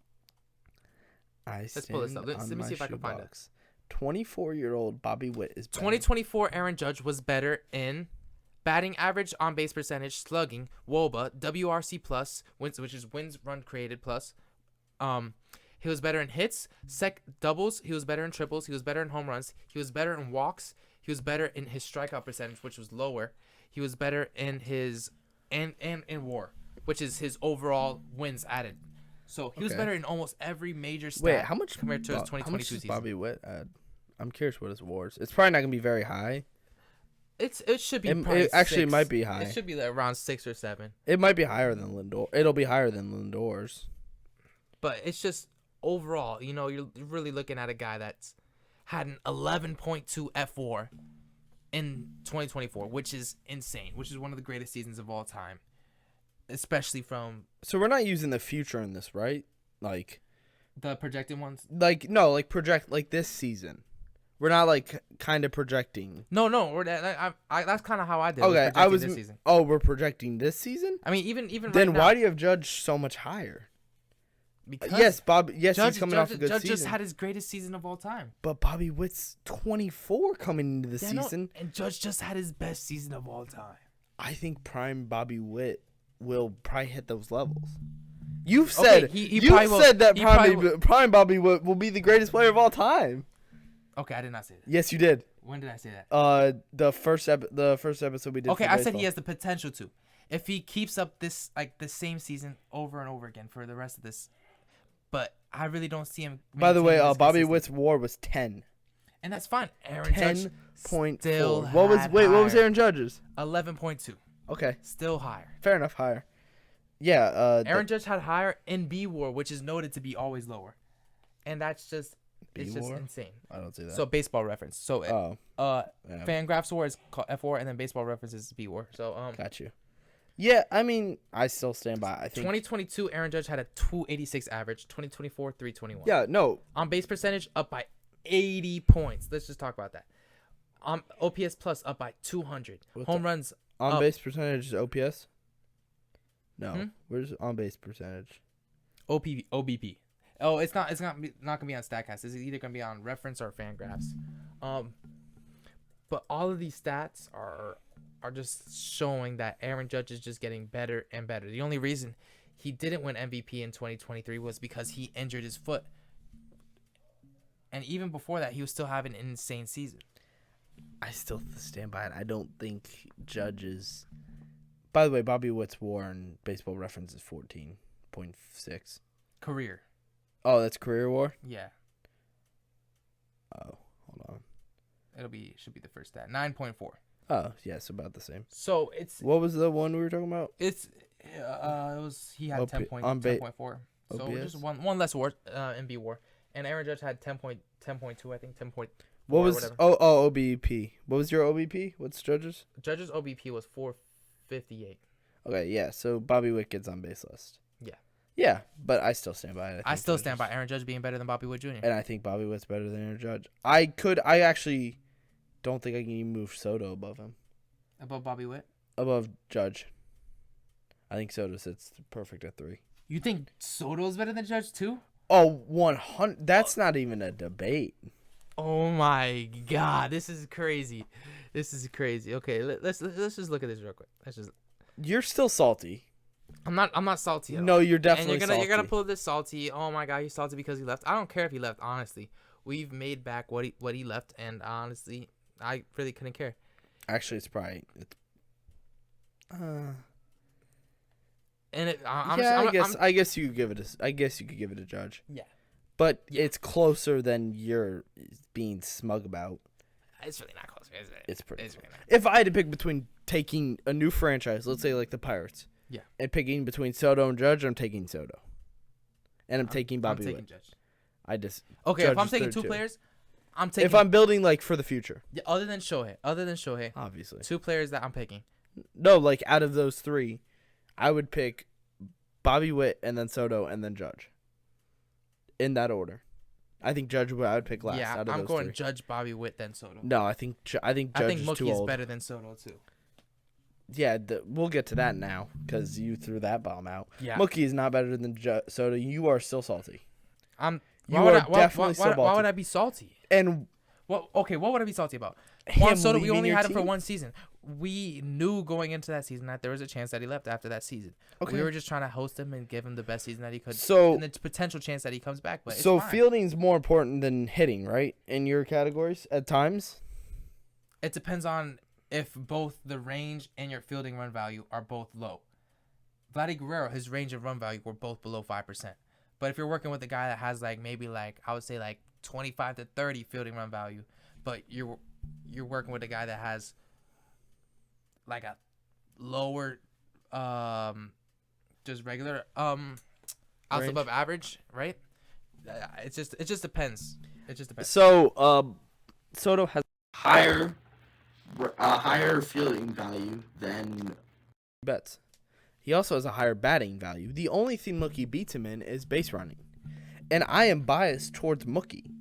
Let's pull this up. Let me see if I can find it. 24-year-old Bobby Witt is better. 2024 Aaron Judge was better in batting average, on base percentage, slugging, WOBA, WRC plus, wins, which is wins run created plus. He was better in hits, doubles. He was better in triples. He was better in home runs. He was better in walks. He was better in his strikeout percentage, which was lower. He was better in his and in WAR, which is his overall wins added. So he was better in almost every major stat. Wait, how much compared to his 2022 season? Bobby Witt add? I'm curious what his WARs. It's probably not gonna be very high. It should be. It actually might be high. It should be like around 6 or 7. It might be higher than Lindor. It'll be higher than Lindor's. But it's just overall, you're really looking at a guy that's had an 11.2 F4 in 2024, which is insane. Which is one of the greatest seasons of all time. especially from So we're not using the future in this, right? Like the projected ones. no, like project like this season. We're not like kind of projecting. No, that's kind of how I did. Okay, I was. This season. Oh, we're projecting this season. I mean, even then right why now, do you have Judge so much higher? Because yes, Bob. Yes, Judge, he's coming Judge, off a good Judge season. just had his greatest season of all time. But Bobby Witt's 24 coming into the season. And Judge just had his best season of all time. I think prime Bobby Witt will probably hit those levels. You've said that prime Bobby Witt will be the greatest player of all time. Okay, I did not say that. Yes, you did. When did I say that? The first episode we did. Okay, I said he has the potential to. If he keeps up this the same season over and over again for the rest of this, but I really don't see him. By the way, Bobby Witt's WAR was 10. And that's fine. Aaron Judge 10.4. What was Aaron Judge's? 11.2. Okay. Still higher. Fair enough, higher. Yeah. Aaron Judge had higher in B WAR, which is noted to be always lower, and that's just. It's just insane. I don't see that. So baseball reference. So Fangraphs WAR is called F4, and then baseball reference is B WAR. So got you. Yeah, I mean, I still stand by. I think 2022 Aaron Judge had a 286 average. 2024 321. Yeah, no. On base percentage up by 80 points. Let's just talk about that. OPS plus up by 200. Home runs. On base percentage is OPS. No, Hmm? Where's on base percentage? OBP. Oh, it's not gonna be on Statcast. It's either gonna be on Reference or Fangraphs. But all of these stats are just showing that Aaron Judge is just getting better and better. The only reason he didn't win MVP in 2023 was because he injured his foot. And even before that, he was still having an insane season. I still stand by it. I don't think Judge is. By the way, Bobby Witt's WAR in Baseball Reference is 14.6. Career. Oh, that's career WAR? Yeah. Oh, hold on. Should be the first stat. 9.4. Oh, yeah, it's about the same. So it's. What was the one we were talking about? It was he had 10.4. So OBS? just one less WAR, MB WAR, and Aaron Judge had 10.2. I think 10. What was whatever. OBP? What was your OBP? What's Judge's? Judge's OBP was 458. Okay, yeah. So Bobby Witt gets on base list. Yeah. Yeah, but I still stand by it. I still stand by Aaron Judge being better than Bobby Witt Jr. And I think Bobby Witt's better than Aaron Judge. I actually don't think I can even move Soto above him. Above Bobby Witt? Above Judge. I think Soto sits perfect at 3. You think Soto's better than Judge too? Oh, 100. That's not even a debate. Oh my God, this is crazy. Okay, let's just look at this real quick. You're still salty. I'm not salty at all. No, you're definitely salty. You're gonna pull this salty. Oh my God, he's salty because he left. I don't care if he left. Honestly, we've made back what he left, and honestly, I really couldn't care. Actually, it's probably. I guess you could give it a Judge. Yeah. But it's closer than you're being smug about. It's really not close. It's pretty. It's really not. If I had to pick between taking a new franchise, let's say like the Pirates, yeah, and picking between Soto and Judge, I'm taking Soto, and I'm taking Bobby Witt. Judge. Judge if I'm taking two players, I'm taking. If I'm building like for the future, yeah, other than Shohei, obviously, 2 players that I'm picking. No, like out of those 3, I would pick Bobby Witt and then Soto and then Judge. In that order, I think Judge I would pick last. Yeah, out of I'm those going 3. Judge, Bobby Witt, then Soto. No, I think Judge is too Mookie old. is better than Soto too. Yeah, we'll get to that now because you threw that bomb out. Yeah, Mookie is not better than Soto. You are still salty. Why would I be salty? And what would I be salty about? Juan Soto, we only had him for 1 season. We knew going into that season that there was a chance that he left after that season. Okay. We were just trying to host him and give him the best season that he could. And the potential chance that he comes back. But fielding is more important than hitting, right? In your categories at times? It depends on if both the range and your fielding run value are both low. Vladdy Guerrero, his range and run value were both below 5%. But if you're working with a guy that has I would say 25 to 30 fielding run value, but you're working with a guy that has like a lower just regular outs above average, right? It just depends. So Soto has higher fielding value than bets. He also has a higher batting value. The only thing Mookie beats him in is base running. And I am biased towards Mookie.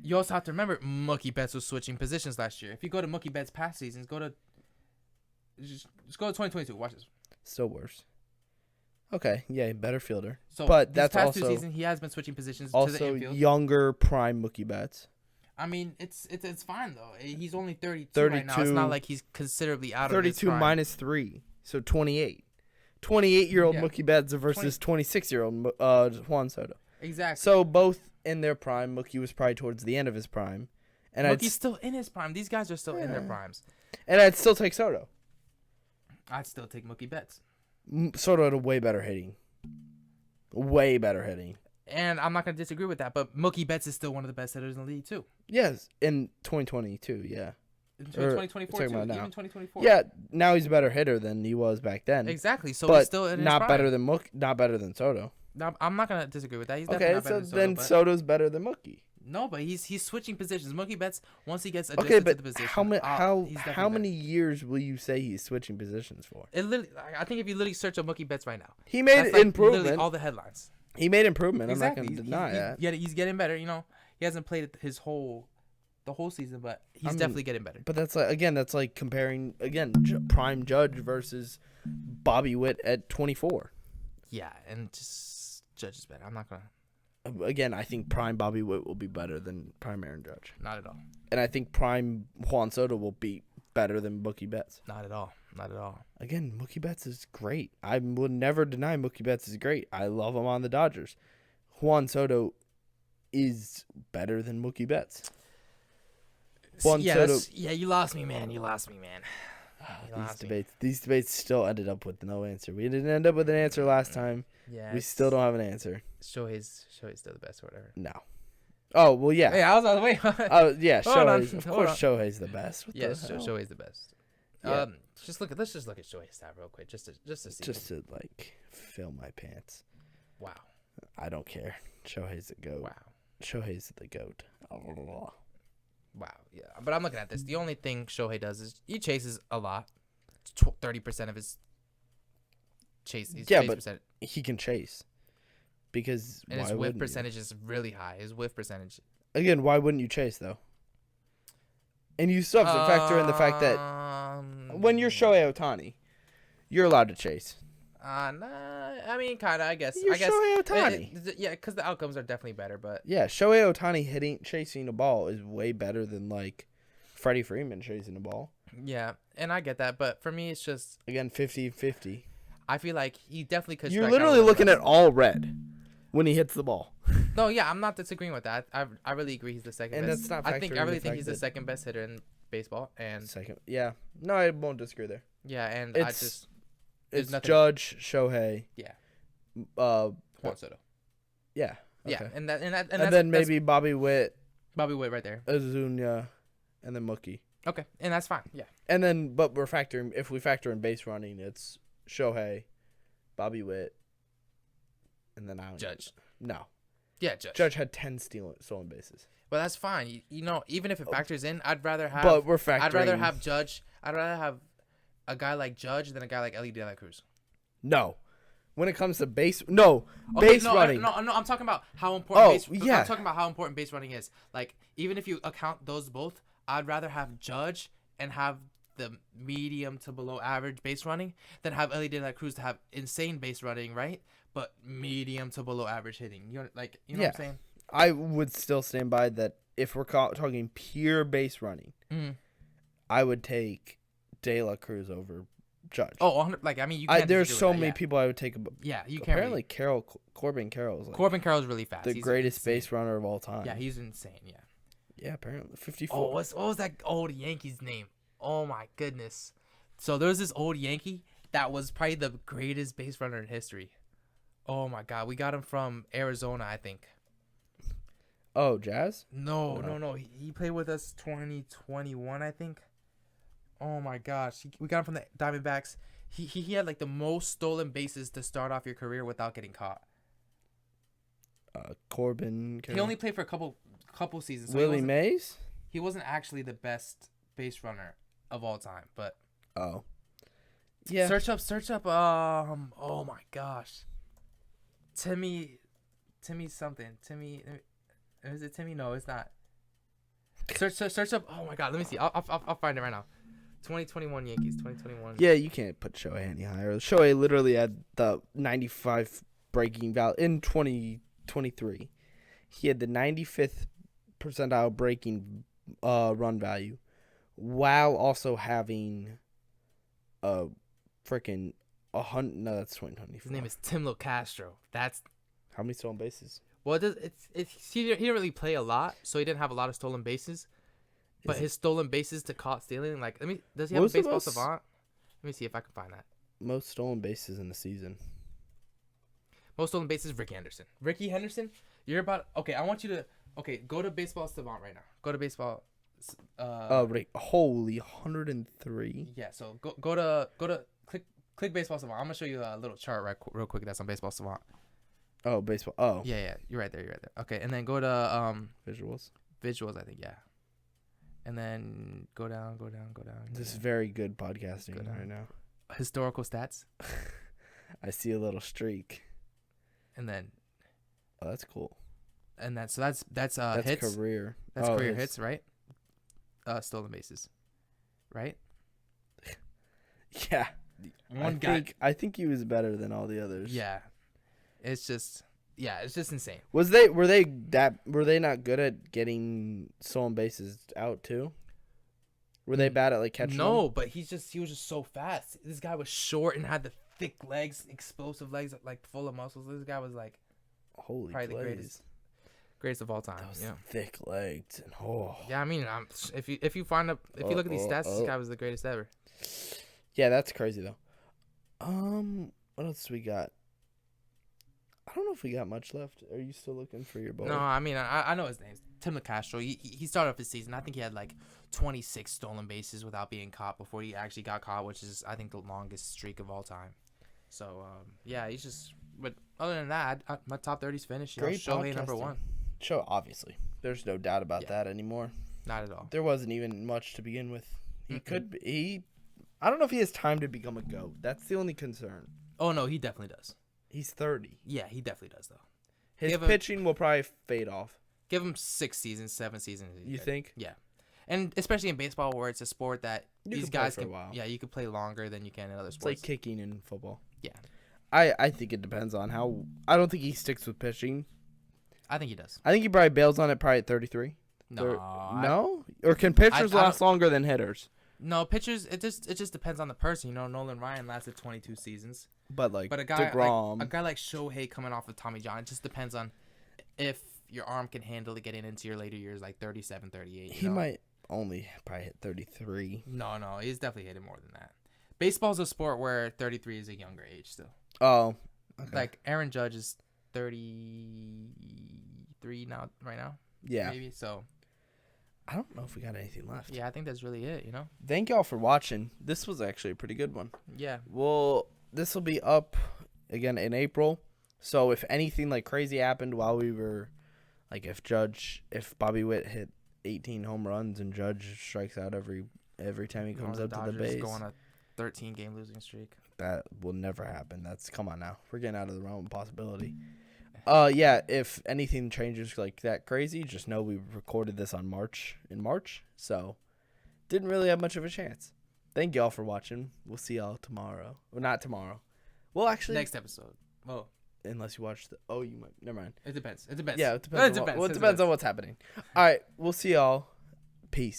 You also have to remember Mookie Betts was switching positions last year. If you go to Mookie Betts' past seasons, just go to 2022. Watch this. Still worse. Okay, yeah, better fielder. So, but these that's past also 2 seasons, he has been switching positions to the also infield. younger prime Mookie Betts. I mean, it's fine though. He's only 32 right now. It's not like he's considerably out of his 32 prime. minus 3, so 28. 28-year-old Yeah. Mookie Betts versus 26-year-old Juan Soto. Exactly. So both in their prime. Mookie was probably towards the end of his prime, and Mookie's still in his prime. These guys are still in their primes. And I'd still take Soto. I'd still take Mookie Betts. Soto had a way better hitting. Way better hitting. And I'm not going to disagree with that, but Mookie Betts is still one of the best hitters in the league, too. Yes, in 2022, yeah. In 2024, too. Even 2024. Yeah, now he's a better hitter than he was back then. Exactly. So but he's still in his not prime. not better than Soto. No, I'm not going to disagree with that. He's definitely Okay, not better so than Soto, then but Soto's better than Mookie. no, but he's switching positions. Mookie Betts, once he gets adjusted Okay, to but the position, how he's definitely how better. many years will you say he's switching positions for? It literally, I think if you literally search up Mookie Betts right now, He made that's like literally improvement. all the headlines. He made improvement. Exactly. I'm not going to deny that. Yeah, he's getting better. You know, he hasn't played it the whole season, but he's definitely getting better. But that's like comparing prime Judge versus Bobby Witt at 24. Yeah, and just Judge is better. I'm not gonna. Again, I think prime Bobby Witt will be better than prime Aaron Judge, Not at all. and I think prime Juan Soto will be better than Mookie Betts. Not at all. Not at all. Again, Mookie Betts is great. I would never deny Mookie Betts is great. I love him on the Dodgers. Juan Soto is better than Mookie Betts. Juan Soto. Yeah, you lost me, man. You lost me, man. These debates still ended up with no answer. We didn't end up with an answer last time. Yeah, We still don't have an answer. Shohei's still the best or whatever. No. Oh well, yeah. Hey, I was on the way. Oh yeah, Hold on, Shohei's. Of hold course, on. Shohei's the best. What Yes, the hell? Shohei's the best. Yeah. Let's just look at Shohei's stat real quick, just to see. Just to like fill my pants. Wow. I don't care. Shohei's the goat. Wow. Shohei's the goat. Wow. Yeah. But I'm looking at this. The only thing Shohei does is he chases a lot. 30% of his chase. Yeah, chase but percent, he can chase. Because and why his whiff wouldn't percentage is really high. His whiff percentage. you? Again, why wouldn't you chase though? And you still have to factor in the fact that when you're Shohei Ohtani, you're allowed to chase. Nah, I mean, kind of. I guess. You're Shohei Ohtani. Yeah, because the outcomes are definitely better. But Yeah, Shohei Ohtani chasing a ball is way better than like Freddie Freeman chasing a ball. yeah, and I get that. But for me, it's just Again, 50-50. I feel like he definitely could. You're strike out literally a little looking bit. at all red when he hits the ball. No, yeah, I'm not disagreeing with that. I really agree. He's the second And best. that's not I factoring really the think fact he's the that- second best hitter in baseball. And Second, yeah. No, I won't disagree there. yeah, and It's there's nothing- Judge, Shohei, yeah, Juan Soto. yeah, Yeah, okay. and and that's, then maybe Bobby Witt, Bobby Witt right there. Azuña, and then Mookie. Okay, and that's fine. Yeah. And then, but if we factor in base running, it's Shohei, Bobby Witt, and then Judge. No, Yeah, Judge. Judge had 10 stolen bases. Well, that's fine. You know, even if it factors in, I'd rather have. But we're factoring. I'd rather have Judge. I'd rather have a guy like Judge than a guy like Ellie De La Cruz. No. When it comes to base running. No, I'm talking about how important. Yeah. I'm talking about how important base running is. Like, even if you account those both, I'd rather have Judge and have the medium to below average base running than have Ellie De La Cruz to have insane base running, right? But medium to below average hitting. You know what I'm saying? I would still stand by that if we're talking pure base running, I would take De La Cruz over Judge. Oh, 100, like, I mean, you can't There's disagree so with that, many yeah. people I would take. Yeah, you can't. Apparently, Corbin Carroll is like Corbin Carroll's really fast. the He's greatest insane. base runner of all time. Yeah, he's insane. Yeah. Yeah, apparently 54. Oh, what was that old Yankee's name? Oh my goodness. So there was this old Yankee that was probably the greatest base runner in history. Oh my God, we got him from Arizona, I think. Oh, Jazz? No. He played with us 2021, I think. Oh my gosh, we got him from the Diamondbacks. He had like the most stolen bases to start off your career without getting caught. Corbin Carroll. He only played for a couple seasons. So Willie Mays? He wasn't actually the best base runner of all time, but Oh. Yeah. Search up. Oh my gosh. Timmy something. Timmy. Is it Timmy? No, it's not. Search up. Oh my God. Let me see. I'll find it right now. 2021 Yankees. 2021. Yeah, you can't put Shohei any higher. Shohei literally had the 95 breaking value in 2023. He had the 95th percentile breaking run value, while also having a freaking 100. No, that's 2024. His name is Tim Locastro. That's how many stolen bases? well, he didn't really play a lot, so he didn't have a lot of stolen bases. But his stolen bases to caught stealing, like, does he have a baseball savant? Let me see if I can find that. Most stolen bases in the season. Most stolen bases, Ricky Henderson. Ricky Henderson, you're about, okay, I want you to, okay, go to baseball savant right now. Go to baseball. Right. Holy, 103. Yeah, so go to click baseball savant. I'm gonna show you a little chart real quick that's on baseball savant. Oh, baseball. Oh. Yeah, you're right there. Okay, and then go to Visuals, I think, yeah. And then go down. This is very good podcasting right now. Historical stats. I see a little streak. And then. Oh, that's cool. And that's hits. That's career. That's career hits, right? Stolen bases, right? Yeah. I think he was better than all the others. Yeah. It's just insane. Were they not good at getting stolen bases out too? Were they bad at like catching them? No, but he was just so fast. This guy was short and had the thick legs, explosive legs, like full of muscles. This guy was like holy probably the greatest of all time. Those thick legs and Yeah, I mean, if you look at these stats, this guy was the greatest ever. Yeah, that's crazy though. What else do we got? I don't know if we got much left. Are you still looking for your boy? No, I mean, I know his name. Tim Locastro. He started off his season. I think he had like 26 stolen bases without being caught before he actually got caught, which is, I think, the longest streak of all time. So, yeah, he's just... But other than that, my top 30's finished. Great Shohei number 1. Obviously. There's no doubt about that anymore. Not at all. There wasn't even much to begin with. He could be... I don't know if he has time to become a GOAT. That's the only concern. Oh, no, he definitely does. He's 30. Yeah, he definitely does, though. His pitching will probably fade off. Give him 6 seasons, 7 seasons. You think? Yeah. And especially in baseball, where it's a sport that these guys can... Yeah, you can play longer than you can in other sports. It's like kicking in football. Yeah. I think it depends on how... I don't think he sticks with pitching. I think he does. I think he probably bails on it probably at 33. No. Or can pitchers last longer than hitters? No, pitchers. It just depends on the person. You know, Nolan Ryan lasted 22 seasons. But a guy DeGrom, a guy like Shohei coming off of Tommy John. It just depends on if your arm can handle it getting into your later years, like 37, 38. He might only probably hit 33. No, he's definitely hitting more than that. Baseball's a sport where 33 is a younger age still. Oh, okay. Like Aaron Judge is 33 now, right now. Yeah, maybe so. I don't know if we got anything left. Yeah, I think that's really it. Thank y'all for watching. This was actually a pretty good one. Yeah. Well, this will be up again in April. So if anything like crazy happened while we were, like if Bobby Witt hit 18 home runs and Judge strikes out every time he comes up to the base, go on a 13-game losing streak. That will never happen. Come on now. We're getting out of the realm of possibility. Yeah, if anything changes like that crazy, just know we recorded this in March, so didn't really have much of a chance. Thank y'all for watching. We'll see y'all tomorrow. Well, not tomorrow. Well, actually, next episode. Oh, unless you watch you might. Never mind. It depends. Yeah, it depends. It depends on what's happening. All right, we'll see y'all. Peace.